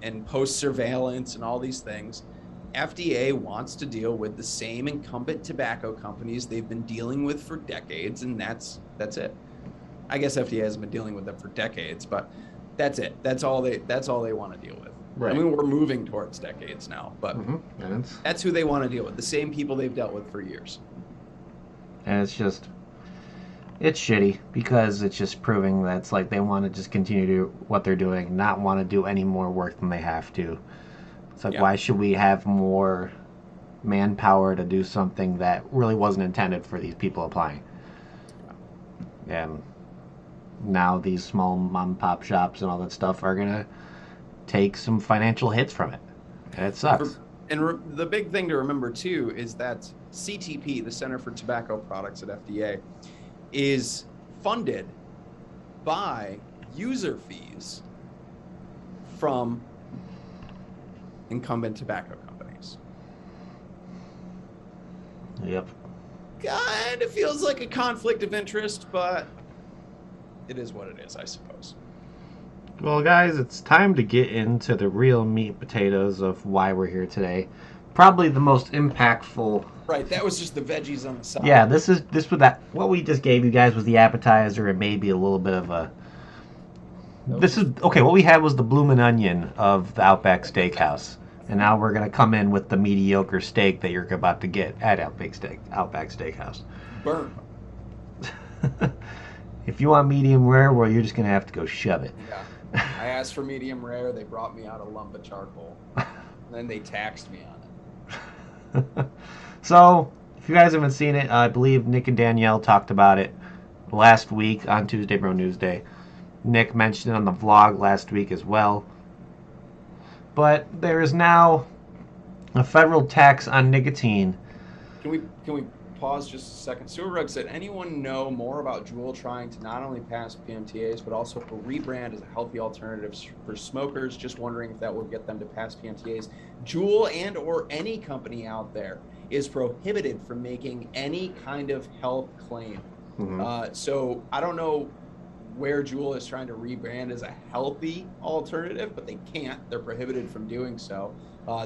and post surveillance and all these things. FDA wants to deal with the same incumbent tobacco companies they've been dealing with for decades, and that's it. I guess FDA hasn't been dealing with them for decades, but that's it. That's all they want to deal with. Right. I mean, we're moving towards decades now, but that's who they want to deal with. The same people they've dealt with for years. And it's shitty because it's just proving that it's like they want to just continue to do what they're doing, not want to do any more work than they have to. It's like, why should we have more manpower to do something that really wasn't intended for these people applying? And now these small mom and pop shops and all that stuff are going to take some financial hits from it. And it sucks. And the big thing to remember, too, is that CTP, the Center for Tobacco Products at FDA, is funded by user fees from incumbent tobacco companies. Yep. Kind of feels like a conflict of interest, but it is what it is, I suppose. Well, guys, it's time to get into the real meat and potatoes of why we're here today. Probably the most impactful. Right, that was just the veggies on the side. Yeah, what we just gave you guys was the appetizer and maybe a little bit of a. What we had was the bloomin' onion of the Outback Steakhouse. And now we're going to come in with the mediocre steak that you're about to get at Outback Steakhouse. Burn. If you want medium rare, well, you're just going to have to go shove it. Yeah. I asked for medium rare. They brought me out a lump of charcoal. Then they taxed me on it. So, if you guys haven't seen it, I believe Nick and Danielle talked about it last week on Tuesday Bro News Day. Nick mentioned it on the vlog last week as well. But there is now a federal tax on nicotine. Can we pause just a second? Sewer Rug said, anyone know more about Juul trying to not only pass PMTAs, but also rebrand as a healthy alternative for smokers? Just wondering if that will get them to pass PMTAs. Juul and or any company out there is prohibited from making any kind of health claim. Mm-hmm. So I don't know where Juul is trying to rebrand as a healthy alternative, but they can't. They're prohibited from doing so.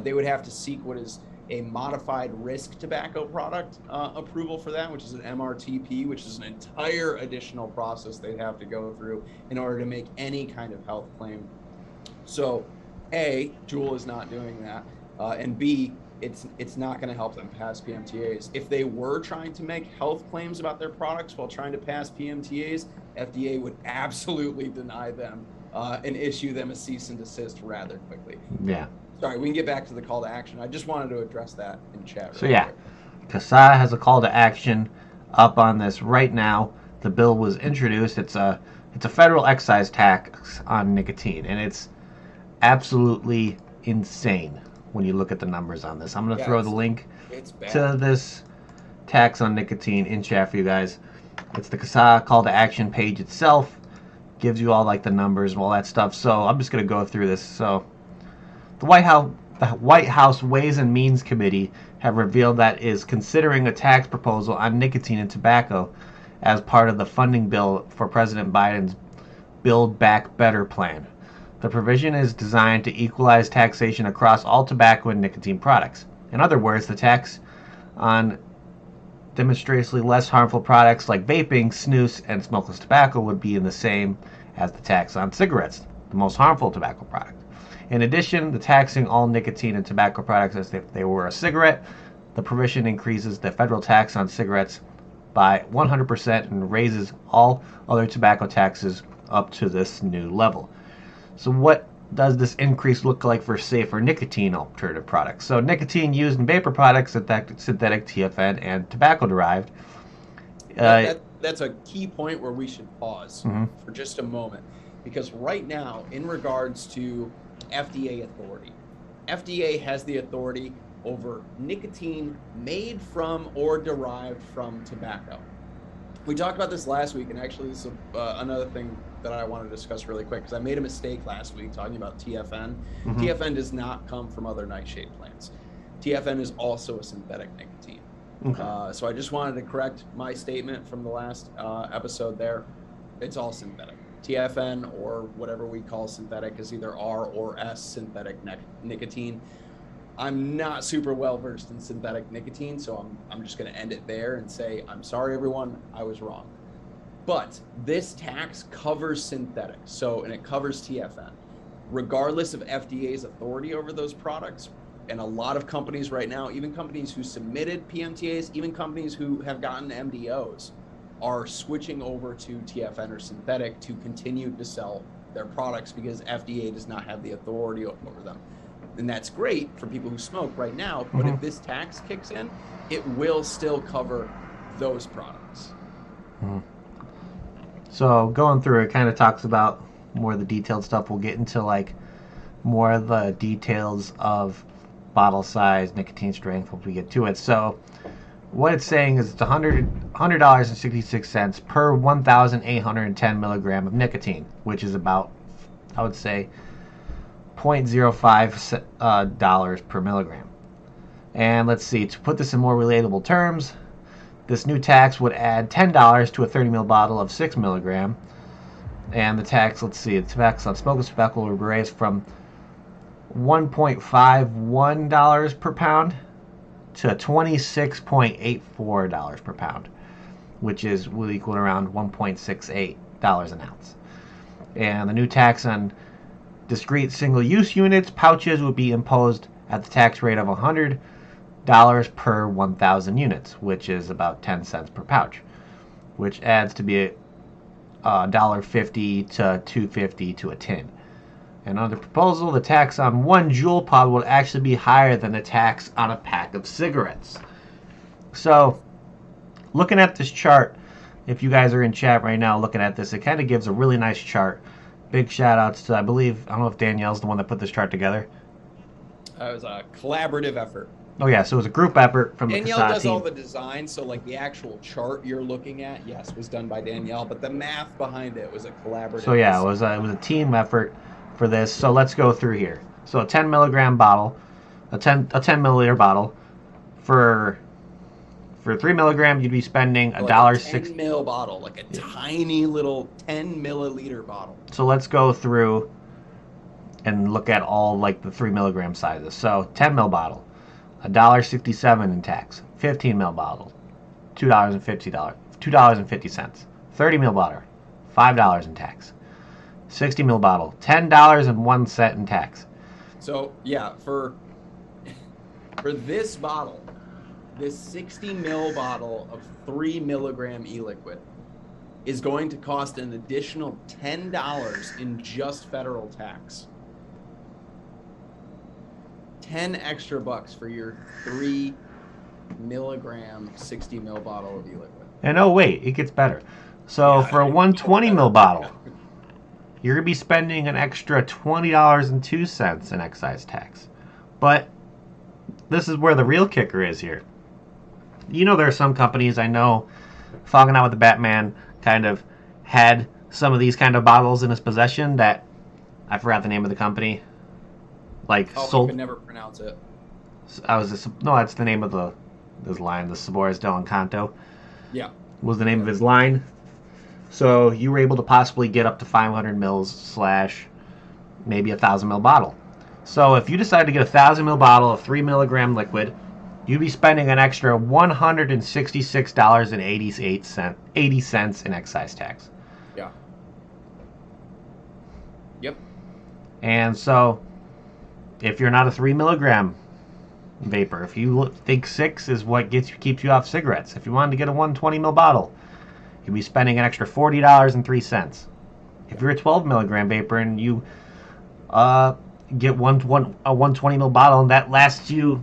They would have to seek what is a modified risk tobacco product approval for that, which is an MRTP, which is an entire additional process they'd have to go through in order to make any kind of health claim. So, A, Juul is not doing that, and B, it's not going to help them pass PMTAs. If they were trying to make health claims about their products while trying to pass PMTAs, FDA would absolutely deny them and issue them a cease and desist rather quickly. Yeah. Sorry, we can get back to the call to action. I just wanted to address that in chat. So yeah, CASA has a call to action up on this right now. The bill was introduced. It's a federal excise tax on nicotine, and it's absolutely insane when you look at the numbers on this. I'm going to throw the link to this tax on nicotine in chat for you guys. It's the CASA call to action page itself. Gives you all like the numbers and all that stuff. So I'm just going to go through this. So the White House Ways and Means Committee have revealed that is considering a tax proposal on nicotine and tobacco as part of the funding bill for President Biden's Build Back Better plan. The provision is designed to equalize taxation across all tobacco and nicotine products. In other words, the tax on demonstrably less harmful products like vaping, snus, and smokeless tobacco would be the same as the tax on cigarettes, the most harmful tobacco product. In addition, the taxing all nicotine and tobacco products as if they were a cigarette. The provision increases the federal tax on cigarettes by 100% and raises all other tobacco taxes up to this new level. So what does this increase look like for safer nicotine alternative products? So nicotine used in vapor products, synthetic TFN, and tobacco-derived. That's a key point where we should pause for just a moment. Because right now, in regards to FDA authority, FDA has the authority over nicotine made from or derived from tobacco. We talked about this last week, and actually this is another thing that I want to discuss really quick, because I made a mistake last week talking about TFN. TFN does not come from other nightshade plants. TFN is also a synthetic nicotine. Okay. So I just wanted to correct my statement from the last episode there. It's all synthetic. TFN, or whatever we call synthetic, is either R or S, synthetic nicotine. I'm not super well versed in synthetic nicotine, so I'm just going to end it there and say, I'm sorry, everyone, I was wrong. But this tax covers synthetic, and it covers TFN, regardless of FDA's authority over those products. And a lot of companies right now, even companies who submitted PMTAs, even companies who have gotten MDOs, are switching over to TFN or synthetic to continue to sell their products because FDA does not have the authority over them. And that's great for people who smoke right now, but if this tax kicks in, it will still cover those products. So going through, it kind of talks about more of the detailed stuff. We'll get into like more of the details of bottle size, nicotine strength when we get to it. So what it's saying is it's $100.66 per 1,810 milligram of nicotine, which is about, I would say, $0.05 dollars per milligram. And let's see, to put this in more relatable terms, this new tax would add $10 to a 30 ml bottle of 6 milligram. And the tax, let's see, the tax on smokeless tobacco will be raised from $1.51 per pound to $26.84 per pound, which will equal around $1.68 an ounce. And the new tax on discrete single-use units, pouches, would be imposed at the tax rate of $100 per 1,000 units, which is about 10 cents per pouch, which adds to be $1.50 to $2.50 to a tin. And under proposal, the tax on 1 Juul pod will actually be higher than the tax on a pack of cigarettes. So, looking at this chart, if you guys are in chat right now looking at this, it kind of gives a really nice chart. Big shout outs to, I don't know if Danielle's the one that put this chart together. It was a collaborative effort. Oh yeah, so it was a group effort from Danielle the CASA does team. all the design, so like the actual chart you're looking at, yes, was done by Danielle, but the math behind it was a collaborative. So yeah, it was a team effort for this. So let's go through here. So a 10 milligram bottle, a 10 milliliter bottle, for 3 milligram you'd be spending $1.60. 10 ml bottle, like a tiny little 10 milliliter bottle. So let's go through and look at all like the 3 milligram sizes. So 10 ml bottle, $1.67 in tax. 15 ml bottle, $2.50. 30 ml bottle, $5 in tax. 60 ml bottle, $10.01 in tax. So yeah, for this bottle, this 60 ml bottle of 3 milligram e-liquid is going to cost an additional $10 in just federal tax. 10 extra bucks for your 3 milligram 60 ml bottle of e-liquid. And oh wait, it gets better. So for a 120 ml bottle, you're going to be spending an extra $20.02 in excise tax. But this is where the real kicker is here. You know, there are some companies, I know, Fogging Out with the Batman kind of had some of these kind of bottles in his possession that, I forgot the name of the company. Like sold. I could never pronounce it. That's the name of this line, the Sabores del Encanto. Yeah. Was the name of his line. So you were able to possibly get up to 500 mils / maybe a 1,000 ml bottle. So if you decide to get a 1,000 ml bottle of 3 milligram liquid, you'd be spending an extra $166.80 in excise tax. Yeah. Yep. And so, if you're not a 3 milligram vapor, if you think 6 is what keeps you off cigarettes, if you wanted to get a 120 ml bottle, you'd be spending an extra $40.03. If you're a 12 milligram vapor and you get a 120 ml bottle and that lasts you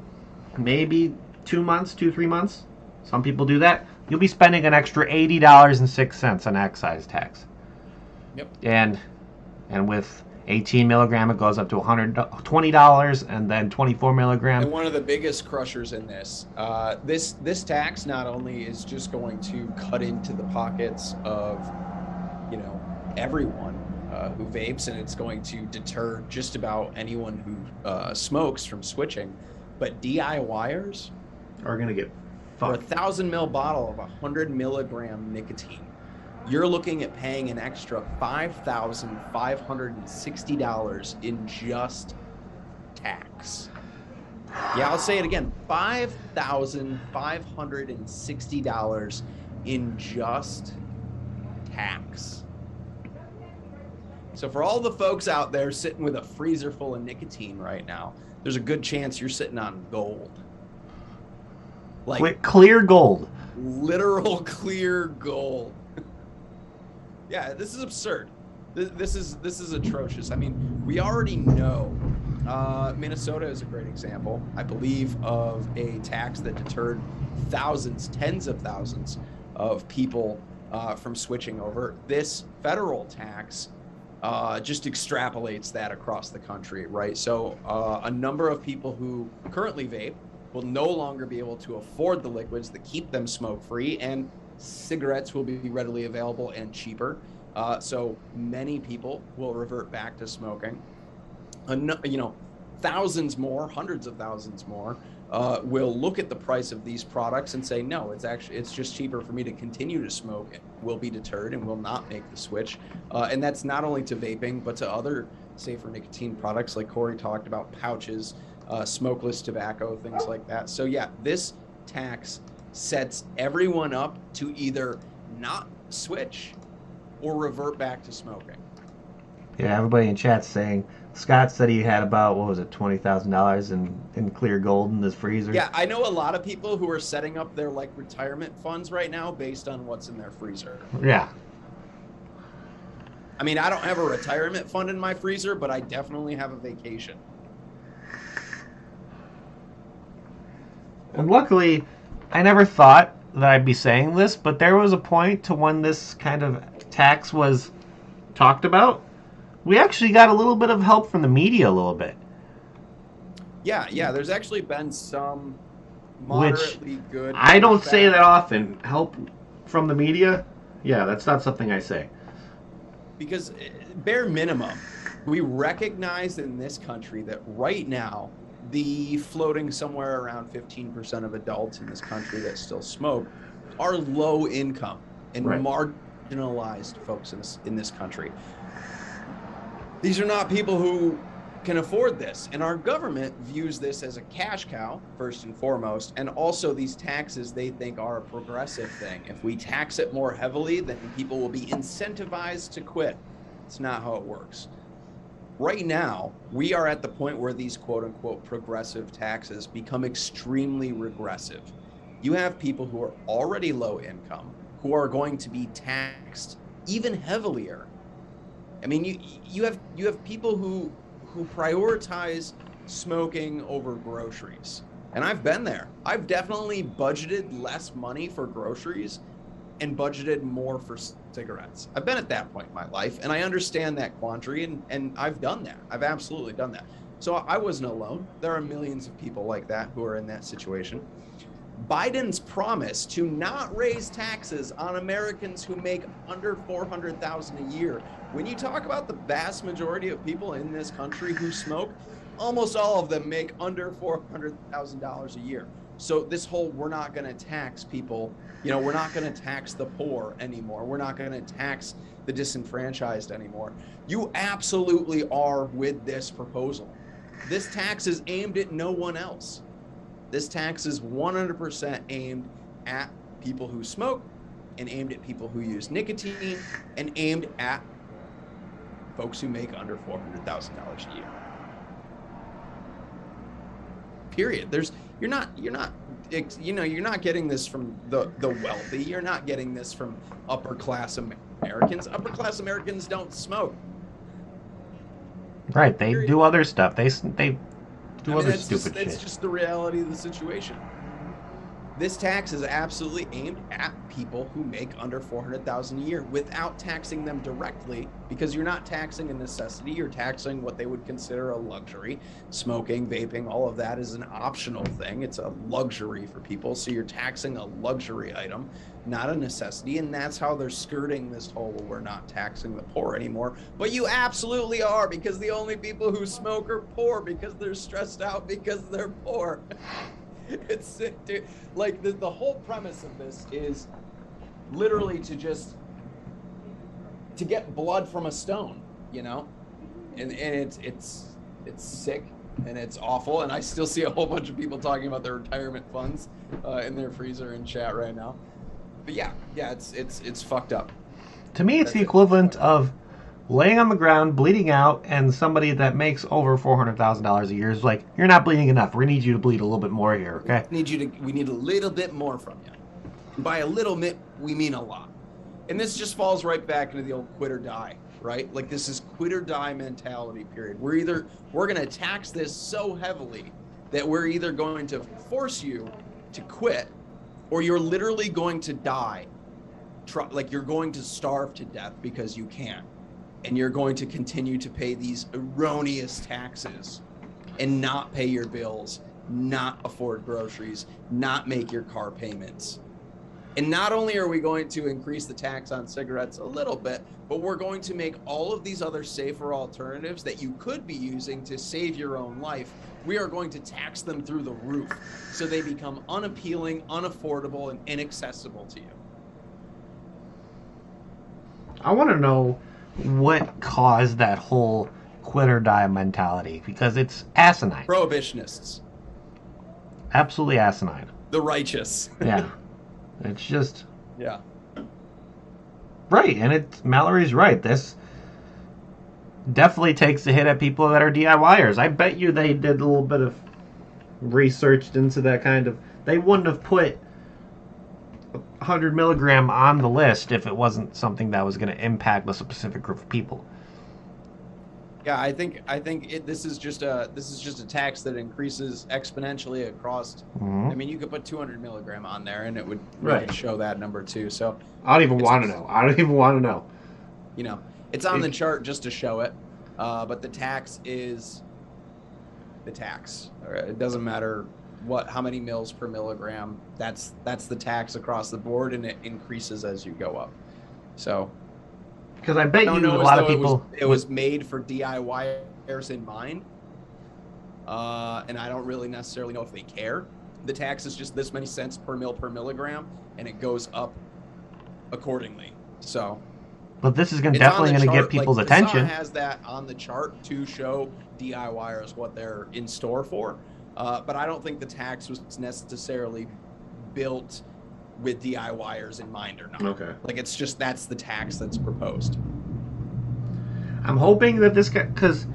maybe 3 months, some people do that, you'll be spending an extra $80.06 on excise tax. Yep. And with 18 milligram, it goes up to $120, and then 24 milligram. And one of the biggest crushers in this tax not only is just going to cut into the pockets of, everyone who vapes, and it's going to deter just about anyone who smokes from switching, but DIYers are going to get For a Fuck. 1,000 ml bottle of 100 milligram nicotine, you're looking at paying an extra $5,560 in just tax. Yeah, I'll say it again. $5,560 in just tax. So for all the folks out there sitting with a freezer full of nicotine right now, there's a good chance you're sitting on gold. Like Clear gold. literal clear gold. Yeah, this is absurd. This is atrocious. I mean, we already know Minnesota is a great example, I believe, of a tax that deterred thousands, tens of thousands of people from switching over. This federal tax just extrapolates that across the country, right? So a number of people who currently vape will no longer be able to afford the liquids that keep them smoke-free, and cigarettes will be readily available and cheaper. So many people will revert back to smoking. Thousands more, hundreds of thousands more, will look at the price of these products and say, no, it's just cheaper for me to continue to smoke, will be deterred and will not make the switch. And that's not only to vaping, but to other safer nicotine products like Corey talked about, pouches, smokeless tobacco, things like that. So yeah, this tax sets everyone up to either not switch or revert back to smoking. Yeah, everybody in chat's saying Scott said he had about, what was it, $20,000 in clear gold in his freezer. Yeah, I know a lot of people who are setting up their like retirement funds right now based on what's in their freezer. Yeah. I mean, I don't have a retirement fund in my freezer, but I definitely have a vacation. And luckily, I never thought that I'd be saying this, but there was a point to when this kind of tax was talked about. We actually got a little bit of help from the media a little bit. Yeah, there's actually been some moderately good. I don't say that often. Help from the media? Yeah, that's not something I say. Because bare minimum, we recognize in this country that right now, the floating somewhere around 15% of adults in this country that still smoke are low income and marginalized folks in this country. These are not people who can afford this, and our government views this as a cash cow first and foremost, and also these taxes they think are a progressive thing. If we tax it more heavily, then people will be incentivized to quit. It's not how it works. Right now, we are at the point where these quote-unquote progressive taxes become extremely regressive. You have people who are already low income who are going to be taxed even heavier. I mean, you have people who prioritize smoking over groceries. And I've been there. I've definitely budgeted less money for groceries and budgeted more for cigarettes. I've been at that point in my life, and I understand that quandary, and I've done that. I've absolutely done that. So I wasn't alone. There are millions of people like that who are in that situation. Biden's promise to not raise taxes on Americans who make under $400,000 a year. When you talk about the vast majority of people in this country who smoke, almost all of them make under $400,000 a year. So this whole, we're not going to tax people, we're not going to tax the poor anymore. We're not going to tax the disenfranchised anymore. You absolutely are with this proposal. This tax is aimed at no one else. This tax is 100% aimed at people who smoke and aimed at people who use nicotine and aimed at folks who make under $400,000 a year. Period. You're not getting this from the wealthy. You're not getting this from upper class Americans. Upper class Americans don't smoke. Right. They do other stuff. They do other stupid shit. It's just the reality of the situation. This tax is absolutely aimed at people who make under $400,000 a year without taxing them directly, because you're not taxing a necessity. You're taxing what they would consider a luxury. Smoking, vaping, all of that is an optional thing. It's a luxury for people. So you're taxing a luxury item, not a necessity. And that's how they're skirting this whole, well, we're not taxing the poor anymore. But you absolutely are, because the only people who smoke are poor because they're stressed out because they're poor. It's sick, dude. Like the whole premise of this is literally to get blood from a stone, you know, and it's sick and it's awful. And I still see a whole bunch of people talking about their retirement funds in their freezer in chat right now. But yeah, it's fucked up. To me, it's the equivalent of laying on the ground, bleeding out, and somebody that makes over $400,000 a year is like, "You're not bleeding enough. We need you to bleed a little bit more here, okay?" We need a little bit more from you. And by a little bit, we mean a lot. And this just falls right back into the old quit or die, right? Like this is quit or die mentality period. We're going to tax this so heavily that we're either going to force you to quit or you're literally going to die. Like you're going to starve to death because you can't. And you're going to continue to pay these erroneous taxes and not pay your bills, not afford groceries, not make your car payments. And not only are we going to increase the tax on cigarettes a little bit, but we're going to make all of these other safer alternatives that you could be using to save your own life, we are going to tax them through the roof so they become unappealing, unaffordable, and inaccessible to you. I want to know what caused that whole quit or die mentality, because it's asinine. Prohibitionists. Absolutely asinine. The righteous. Yeah. It's just... Yeah. Right, and Mallory's right. This definitely takes a hit at people that are DIYers. I bet you they did a little bit of research into that kind of... They wouldn't have put 100 milligram on the list if it wasn't something that was going to impact a specific group of people. Yeah, I think this is just a tax that increases exponentially across. Mm-hmm. I mean, you could put 200 milligram on there, and it would Right. show that number too. So I don't even want to know. I don't even want to know. You know, it's on the chart just to show it, but the tax is the tax. All right? It doesn't matter how many mils per milligram. That's the tax across the board, and it increases as you go up. So. Because I bet you a lot of people... It was made for DIYers in mind, and I don't really necessarily know if they care. The tax is just this many cents per milligram, and it goes up accordingly. So, but this is definitely going to get people's attention. Kazaa has that on the chart to show DIYers what they're in store for, but I don't think the tax was necessarily built with DIYers in mind or not. Okay. Like it's just that's the tax that's proposed. I'm hoping that this guy, because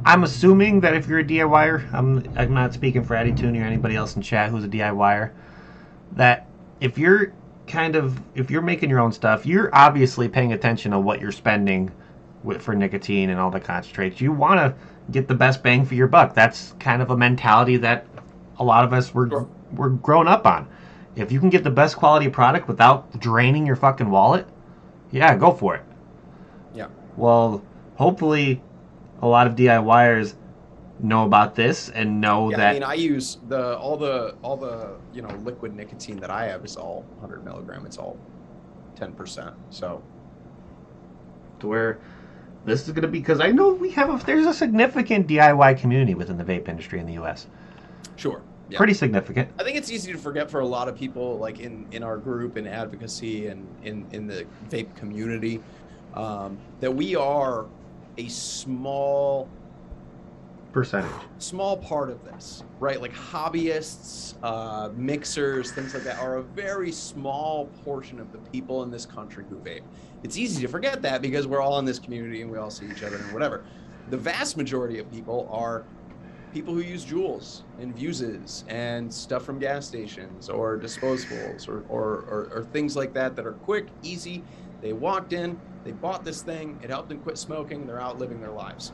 I'm assuming that if you're a DIYer, I'm not speaking for Addy Tooney or anybody else in chat who's a DIYer, that if you're making your own stuff, you're obviously paying attention to what you're spending for nicotine and all the concentrates. You want to get the best bang for your buck. That's kind of a mentality that a lot of us were grown up on. If you can get the best quality product without draining your fucking wallet, yeah, go for it. Yeah. Well, hopefully a lot of DIYers know about this and know that... I mean, I use all the liquid nicotine that I have is all 100 milligram. It's all 10%. So to where this is going to be... Because I know there's a significant DIY community within the vape industry in the U.S. Sure. Yeah. Pretty significant. I think it's easy to forget for a lot of people, like in our group, in advocacy, and in the vape community, that we are a small part of this, right? Like hobbyists, mixers, things like that are a very small portion of the people in this country who vape. It's easy to forget that because we're all in this community and we all see each other and whatever. The vast majority of people are people who use Juuls and Vuses and stuff from gas stations or disposables or things like that are quick, easy. They walked in, they bought this thing, it helped them quit smoking, they're out living their lives.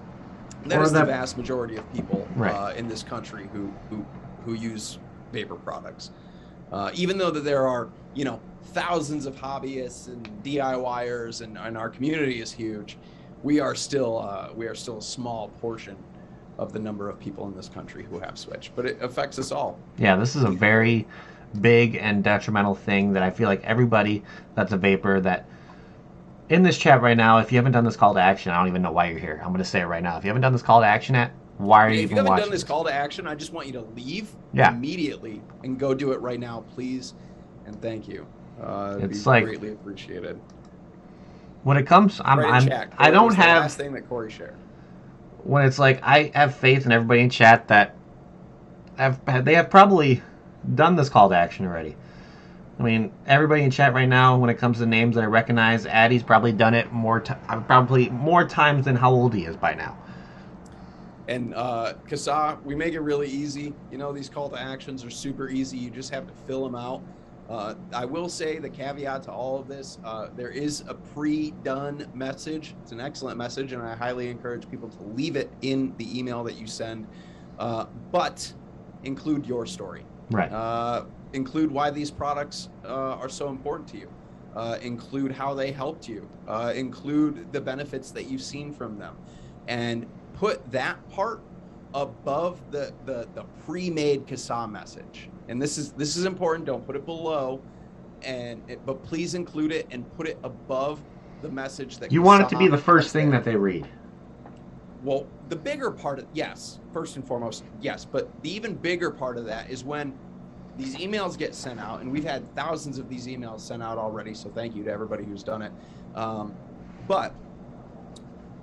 That is the vast majority of people in this country who use vapor products. Even though that there are, thousands of hobbyists and DIYers and our community is huge, we are still a small portion of the number of people in this country who have switched, but it affects us all. Yeah, this is a very big and detrimental thing that I feel like everybody that's a vapor that in this chat right now, if you haven't done this call to action, I don't even know why you're here. I'm going to say it right now. If you haven't done this call to action Why are you If you even haven't watching done this call to action, I just want you to leave immediately and go do it right now, please. And thank you. It'd be greatly appreciated. When it comes, I don't have. Last thing that Corey shared. When it's like, I have faith in everybody in chat that they have probably done this call to action already. I mean, everybody in chat right now, when it comes to names that I recognize, Addy's probably done it probably more times than how old he is by now. And Kasa, we make it really easy. You know, these call to actions are super easy. You just have to fill them out. I will say the caveat to all of this, there is a pre-done message. It's an excellent message, and I highly encourage people to leave it in the email that you send, but include your story. Right. Include why these products are so important to you. Include how they helped you. Include the benefits that you've seen from them. And put that part above the pre-made CASA message. And this is important. Don't put it below, but please include it and put it above the message that you want it to be the first thing that they read. Well, the bigger part of, yes, first and foremost, yes, but the even bigger part of that is when these emails get sent out, and we've had thousands of these emails sent out already, so thank you to everybody who's done it. But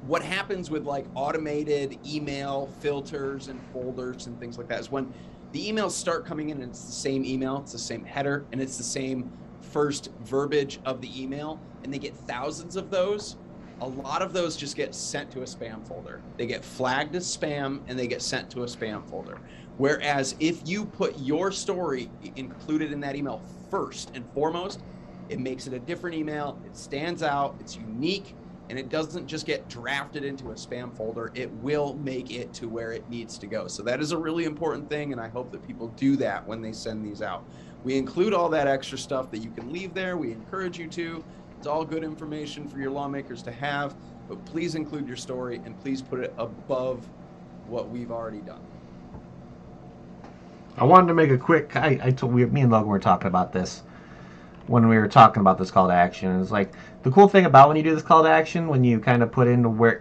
what happens with like automated email filters and folders and things like that is when the emails start coming in and it's the same email, it's the same header, and it's the same first verbiage of the email, and they get thousands of those, a lot of those just get sent to a spam folder. They get flagged as spam and they get sent to a spam folder. Whereas if you put your story included in that email first and foremost, it makes it a different email, it stands out, it's unique, and it doesn't just get drafted into a spam folder. It will make it to where it needs to go. So that is a really important thing, and I hope that people do that when they send these out. We include all that extra stuff that you can leave there. We encourage you to. It's all good information for your lawmakers to have, but please include your story and please put it above what we've already done. I wanted to make a quick, me and Logan were talking about this when we were talking about this call to action. It's like, the cool thing about when you do this call to action, when you kind of put in where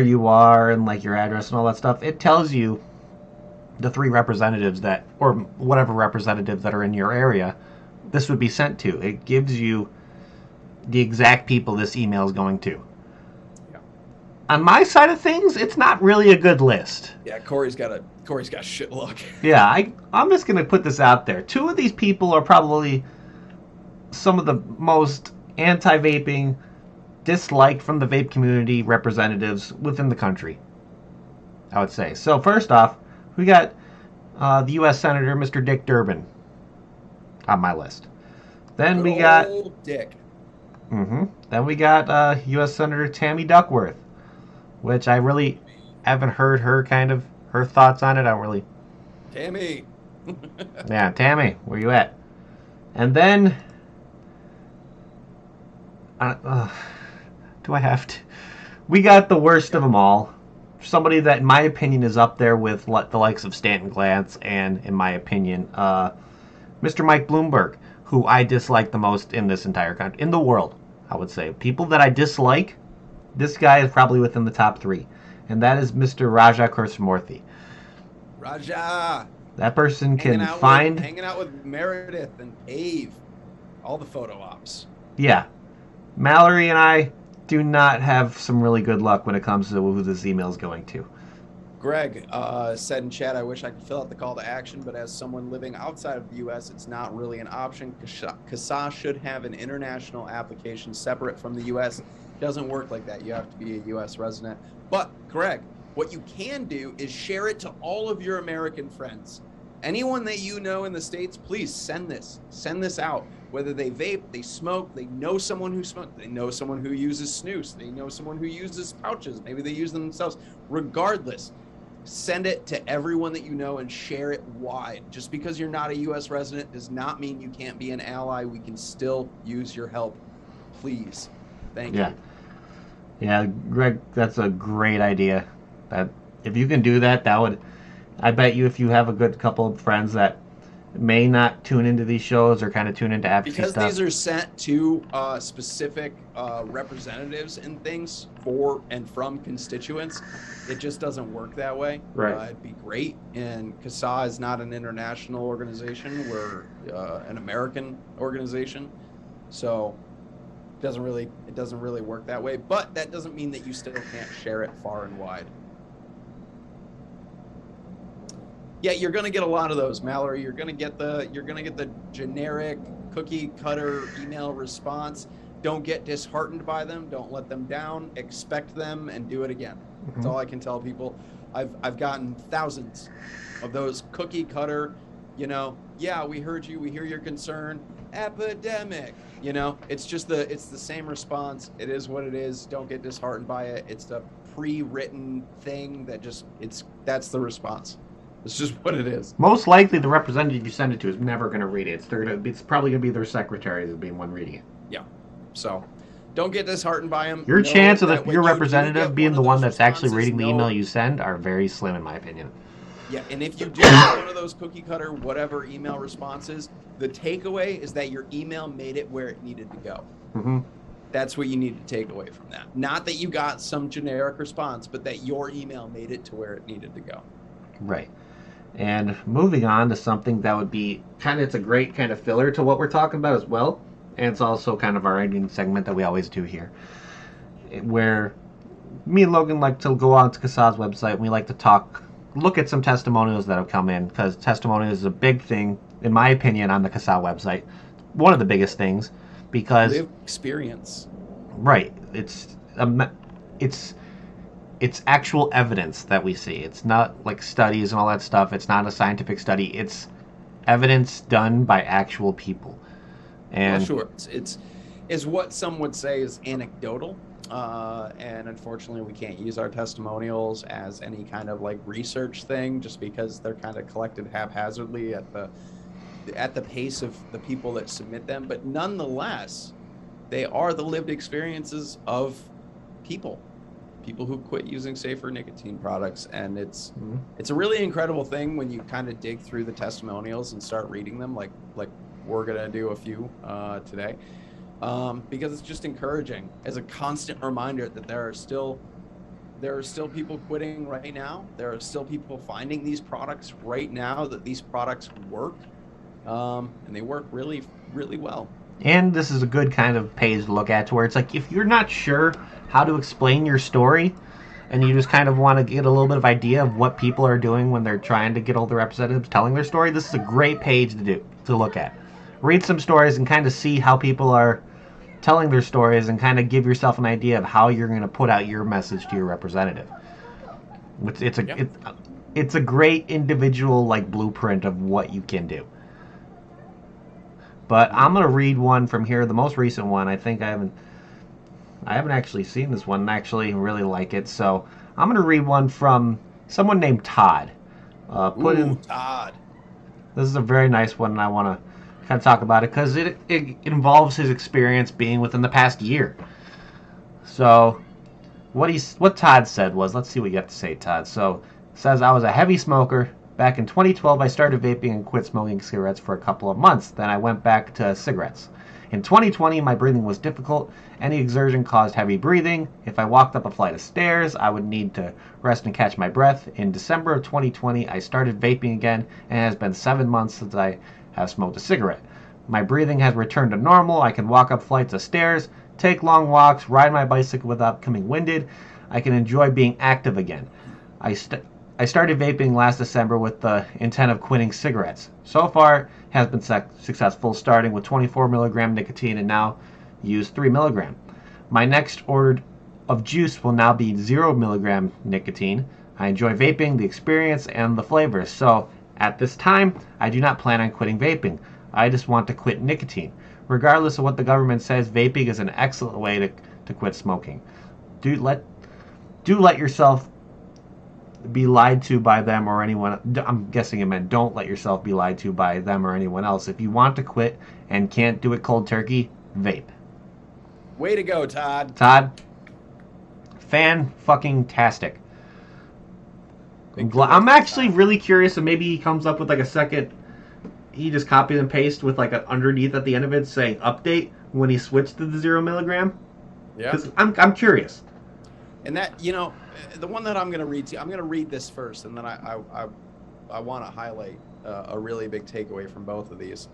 you are and like your address and all that stuff, it tells you the 3 representatives that, or whatever representatives that are in your area, this would be sent to. It gives you the exact people this email is going to. Yeah. On my side of things, it's not really a good list. Yeah, Corey's got shit luck. Yeah, I'm just gonna put this out there. 2 of these people are probably some of the most anti-vaping, disliked from the vape community representatives within the country, I would say. So first off, we got the U.S. Senator, Mr. Dick Durbin, on my list. Then we got Dick. Then we got U.S. Senator Tammy Duckworth, which I really haven't heard her thoughts on it. I don't really. Tammy. Yeah, Tammy, where you at? And then, do I have to? We got the worst of them all. Somebody that, in my opinion, is up there with the likes of Stanton Glantz and, in my opinion, Mr. Mike Bloomberg, who I dislike the most in this entire country, in the world, I would say. People that I dislike, this guy is probably within the top 3. And that is Mr. Raja Krishnamurthy. Raja! That person hanging out with Meredith and Ave. All the photo ops. Yeah. Mallory and I do not have some really good luck when it comes to who this email is going to. Greg said in chat, I wish I could fill out the call to action, but as someone living outside of the U.S., it's not really an option. CASA should have an international application separate from the U.S. It doesn't work like that. You have to be a U.S. resident. But, Greg, what you can do is share it to all of your American friends. Anyone that you know in the States, please send this. Send this out. Whether they vape, they smoke, they know someone who smokes, they know someone who uses snus, they know someone who uses pouches, maybe they use them themselves. Regardless, send it to everyone that you know and share it wide. Just because you're not a U.S. resident does not mean you can't be an ally. We can still use your help. Please. Thank you. Yeah, Greg, that's a great idea. That if you can do that, that would, I bet you if you have a good couple of friends that may not tune into these shows or kind of tune into advocacy because stuff. these are sent to specific representatives and things for and from constituents, it just doesn't work that way. Right. It'd be great. And CASA is not an international organization. We're an American organization. So it doesn't really work that way. But that doesn't mean that you still can't share it far and wide. Yeah, you're going to get a lot of those, Mallory. You're going to get the generic cookie cutter email response. Don't get disheartened by them. Don't let them down. Expect them and do it again. That's all I can tell people. I've gotten thousands of those cookie cutter, yeah, we heard you. We hear your concern. Epidemic. It's the same response. It is what it is. Don't get disheartened by it. It's a pre-written thing that's the response. It's just what it is. Most likely, the representative you send it to is never going to read it. It's probably going to be their secretary that's being one reading it. Yeah. So, don't get disheartened by them. Your chance of your representative being the one that's actually reading the email you send are very slim, in my opinion. Yeah, and if you do get one of those cookie cutter whatever email responses, the takeaway is that your email made it where it needed to go. Mm-hmm. That's what you need to take away from that. Not that you got some generic response, but that your email made it to where it needed to go. Right. And moving on to something that would be it's a great kind of filler to what we're talking about as well. And it's also kind of our ending segment that we always do here. Where me and Logan like to go on to CASA's website and we like to look at some testimonials that have come in. Because testimonials is a big thing, in my opinion, on the CASA website. One of the biggest things. Because... live experience. Right. It's actual evidence that we see. It's not like studies and all that stuff. It's not a scientific study. It's evidence done by actual people. And sure, it's what some would say is anecdotal. And unfortunately, we can't use our testimonials as any kind of like research thing, just because they're kind of collected haphazardly at the pace of the people that submit them. But nonetheless, they are the lived experiences of people who quit using safer nicotine products. And it's a really incredible thing when you kind of dig through the testimonials and start reading them, like we're gonna do a few today, because it's just encouraging as a constant reminder that there are still people quitting right now. There are still people finding these products right now, that these products work, and they work really, really well. And this is a good kind of page to look at, to where it's like, if you're not sure how to explain your story and you just kind of want to get a little bit of idea of what people are doing when they're trying to get all the representatives telling their story, this is a great page to look at. Read some stories and kind of see how people are telling their stories and kind of give yourself an idea of how you're going to put out your message to your representative. It's a great individual like blueprint of what you can do. But I'm going to read one from here, the most recent one. I think I haven't actually seen this one and actually really like it. So I'm going to read one from someone named Todd. Todd. This is a very nice one, and I want to kind of talk about it because it involves his experience being within the past year. So what Todd said was, let's see what you have to say, Todd. So it says, I was a heavy smoker. Back in 2012, I started vaping and quit smoking cigarettes for a couple of months. Then I went back to cigarettes. In 2020, my breathing was difficult. Any exertion caused heavy breathing. If I walked up a flight of stairs, I would need to rest and catch my breath. In December of 2020, I started vaping again, and it has been 7 months since I have smoked a cigarette. My breathing has returned to normal. I can walk up flights of stairs, take long walks, ride my bicycle without becoming winded. I can enjoy being active again. I started vaping last December with the intent of quitting cigarettes. So far, has been successful, starting with 24 milligram nicotine and now use 3 milligram. My next order of juice will now be 0 milligram nicotine. I enjoy vaping, the experience, and the flavors. So, at this time, I do not plan on quitting vaping. I just want to quit nicotine. Regardless of what the government says, vaping is an excellent way to quit smoking. Do let yourself be lied to by them or anyone. I'm guessing it meant don't let yourself be lied to by them or anyone else. If you want to quit and can't do it cold turkey, vape. Way to go, Todd. Todd, fan-fucking-tastic. I'm actually really curious, and maybe he comes up with like a second he just copied and pasted with like an underneath at the end of it saying update when he switched to the 0 milligram? Yeah. Because I'm curious. And that, the one that I'm going to read to you, I'm going to read this first, and then I want to highlight a really big takeaway from both of these.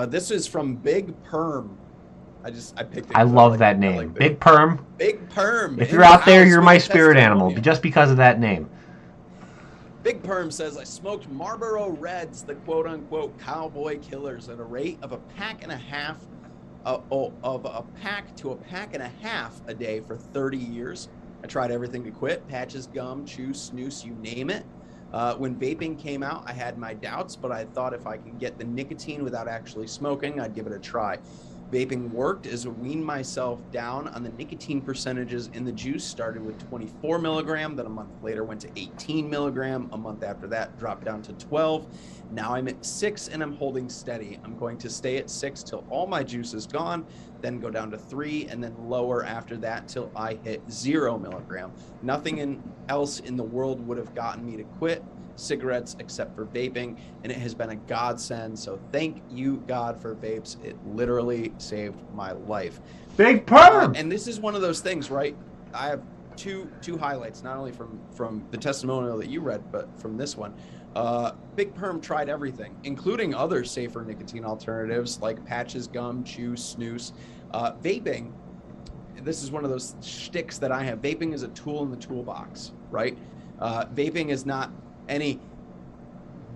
This is from Big Perm. I picked it. I love that name. Like Big Perm. Big Perm. If you're out there, you're my spirit animal, just because of that name. Big Perm says, I smoked Marlboro Reds, the quote-unquote cowboy killers, at a rate of a pack and a half to a pack and a half a day for 30 years. I tried everything to quit: patches, gum, chew, snooze, you name it. When vaping came out, I had my doubts, but I thought if I could get the nicotine without actually smoking, I'd give it a try. Vaping worked as I weaned myself down on the nicotine percentages in the juice. Started with 24 milligram, then a month later went to 18 milligram. A month after that, dropped down to 12. Now I'm at 6 and I'm holding steady. I'm going to stay at 6 till all my juice is gone, then go down to 3 and then lower after that till I hit 0 milligram. Nothing else in the world would have gotten me to quit cigarettes except for vaping, and it has been a godsend. So thank you, God, for vapes. It literally saved my life. Big Perm. And this is one of those things, right? I have two highlights, not only from the testimonial that you read, but from this one. Big Perm tried everything, including other safer nicotine alternatives like patches, gum, chew, snooze. Vaping, this is one of those shticks that I have. Vaping is a tool in the toolbox, right? Vaping is not any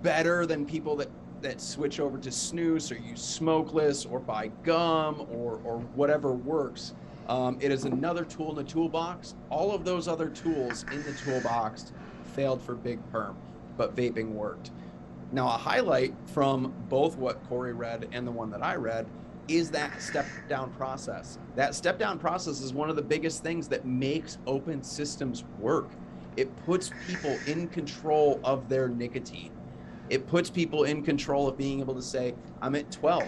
better than people that switch over to snooze or use smokeless or buy gum or whatever works. It is another tool in the toolbox. All of those other tools in the toolbox failed for Big Perm, but vaping worked. Now, a highlight from both what Corey read and the one that I read is that step-down process. That step-down process is one of the biggest things that makes open systems work. It puts people in control of their nicotine. It puts people in control of being able to say, I'm at 12.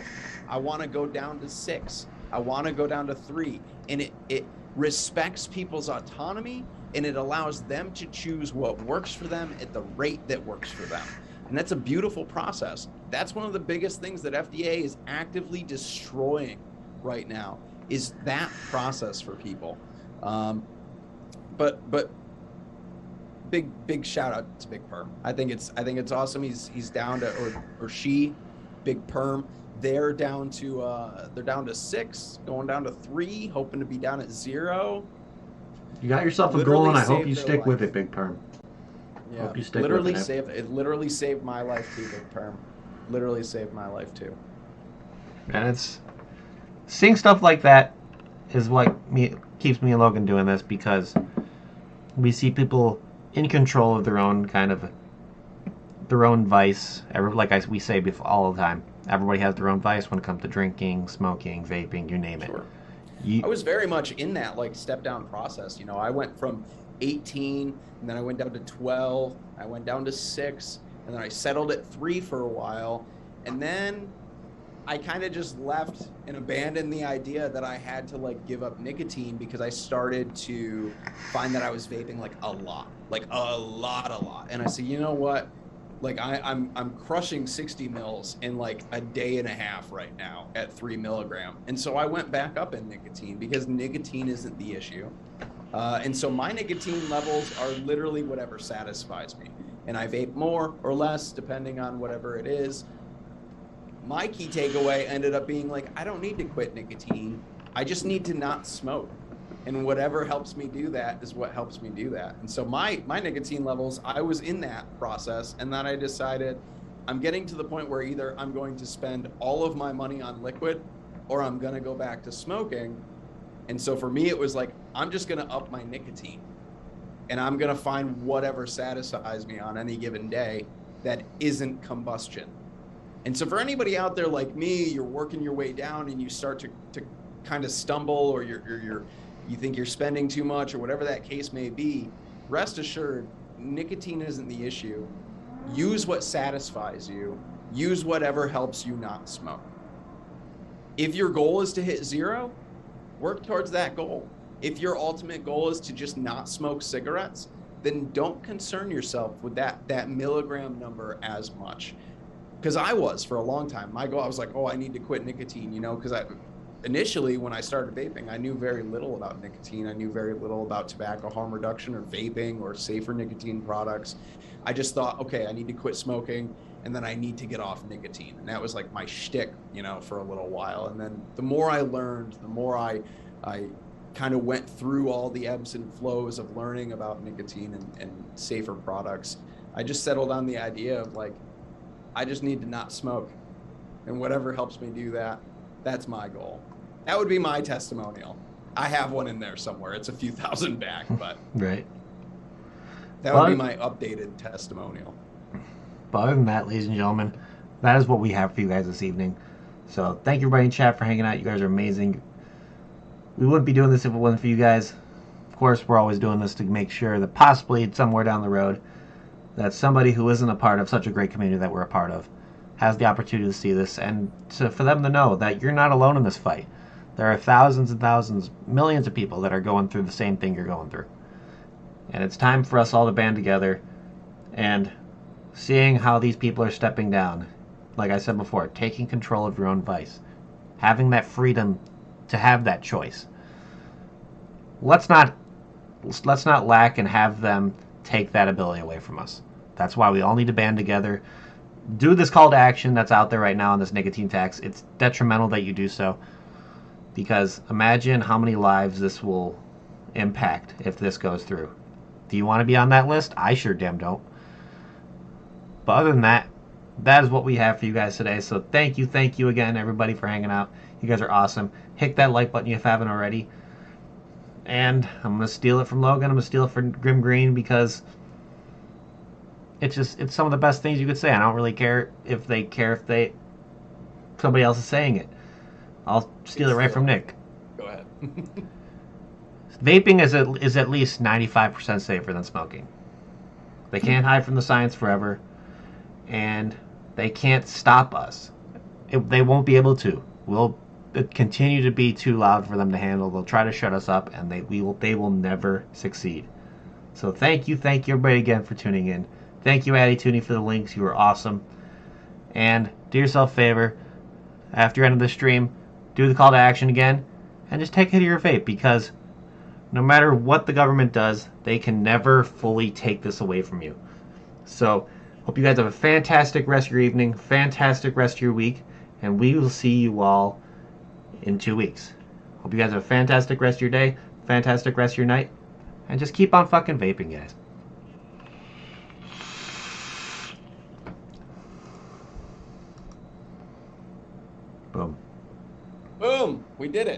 I want to go down to 6. I want to go down to 3. And it respects people's autonomy, and it allows them to choose what works for them at the rate that works for them. And that's a beautiful process. That's one of the biggest things that FDA is actively destroying right now, is that process for people. But big shout out to Big Perm. I think it's awesome. He's down to, or she, Big Perm. They're down to 6, going down to 3, hoping to be down at 0. You got yourself a goal, and I hope you stick with it, Big Perm. Yeah, hope you stick literally with it. It literally saved my life too, Big Perm. Literally saved my life too. And it's seeing stuff like that is what keeps me and Logan doing this, because we see people in control of their own vice. We say before, all the time, everybody has their own vice when it comes to drinking, smoking, vaping, you name it. Sure. I was very much in that step down process. I went from 18, and then I went down to 12. I went down to 6, and then I settled at 3 for a while, and then I kind of just left and abandoned the idea that I had to give up nicotine, because I started to find that I was vaping a lot. And I said, you know what? I'm crushing 60 mils in a day and a half right now at 3 milligram. And so I went back up in nicotine, because nicotine isn't the issue. And so my nicotine levels are literally whatever satisfies me. And I vape more or less depending on whatever it is. My key takeaway ended up being I don't need to quit nicotine. I just need to not smoke. And whatever helps me do that is what helps me do that. And so my nicotine levels, I was in that process, and then I decided I'm getting to the point where either I'm going to spend all of my money on liquid, or I'm going to go back to smoking. And so for me, it was I'm just going to up my nicotine, and I'm going to find whatever satisfies me on any given day that isn't combustion. And so for anybody out there like me, you're working your way down and you start to kind of stumble, or you think you're spending too much, or whatever that case may be, rest assured, nicotine isn't the issue. Use what satisfies you. Use whatever helps you not smoke. If your goal is to hit 0, work towards that goal. If your ultimate goal is to just not smoke cigarettes, then don't concern yourself with that milligram number as much. because I was for a long time. My goal, I was like, oh, I need to quit nicotine, because initially when I started vaping, I knew very little about nicotine. I knew very little about tobacco harm reduction or vaping or safer nicotine products. I just thought, okay, I need to quit smoking and then I need to get off nicotine. And that was like my shtick, for a little while. And then the more I learned, the more I kind of went through all the ebbs and flows of learning about nicotine and safer products. I just settled on the idea of like, I just need to not smoke. And whatever helps me do that, that's my goal. That would be my testimonial. I have one in there somewhere. It's a few thousand back, but right. That would be my updated testimonial. But other than that, ladies and gentlemen, that is what we have for you guys this evening. So thank you everybody in chat for hanging out. You guys are amazing. We wouldn't be doing this if it wasn't for you guys. Of course, we're always doing this to make sure that possibly somewhere down the road that somebody who isn't a part of such a great community that we're a part of has the opportunity to see this, and for them to know that you're not alone in this fight. There are thousands and thousands, millions of people that are going through the same thing you're going through. And it's time for us all to band together, and seeing how these people are stepping down, like I said before, taking control of your own vice, having that freedom to have that choice. Let's not lack and have them take that ability away from us. That's why we all need to band together. Do this call to action that's out there right now on this nicotine tax. It's detrimental that you do so, because imagine how many lives this will impact if this goes through. Do you want to be on that list? I sure damn don't. But other than that, that is what we have for you guys today. So thank you again, everybody, for hanging out. You guys are awesome. Hit that like button if you haven't already. And I'm going to steal it from Logan. I'm going to steal it from Grim Green, because it's some of the best things you could say. I don't really care if somebody else is saying it. I'll steal it right from Nick. Go ahead. Vaping is at least 95% safer than smoking. They can't hide from the science forever, and they can't stop us. They won't be able to. We'll continue to be too loud for them to handle. They'll try to shut us up, and they will never succeed. So thank you everybody again for tuning in. Thank you, Addy Tooney, for the links. You were awesome. And do yourself a favor, after you end the stream, do the call to action again, and just take a hit of your vape, because no matter what the government does, they can never fully take this away from you. So, hope you guys have a fantastic rest of your evening, fantastic rest of your week, and we will see you all in 2 weeks. Hope you guys have a fantastic rest of your day, fantastic rest of your night, and just keep on fucking vaping, guys. Boom. Boom! We did it.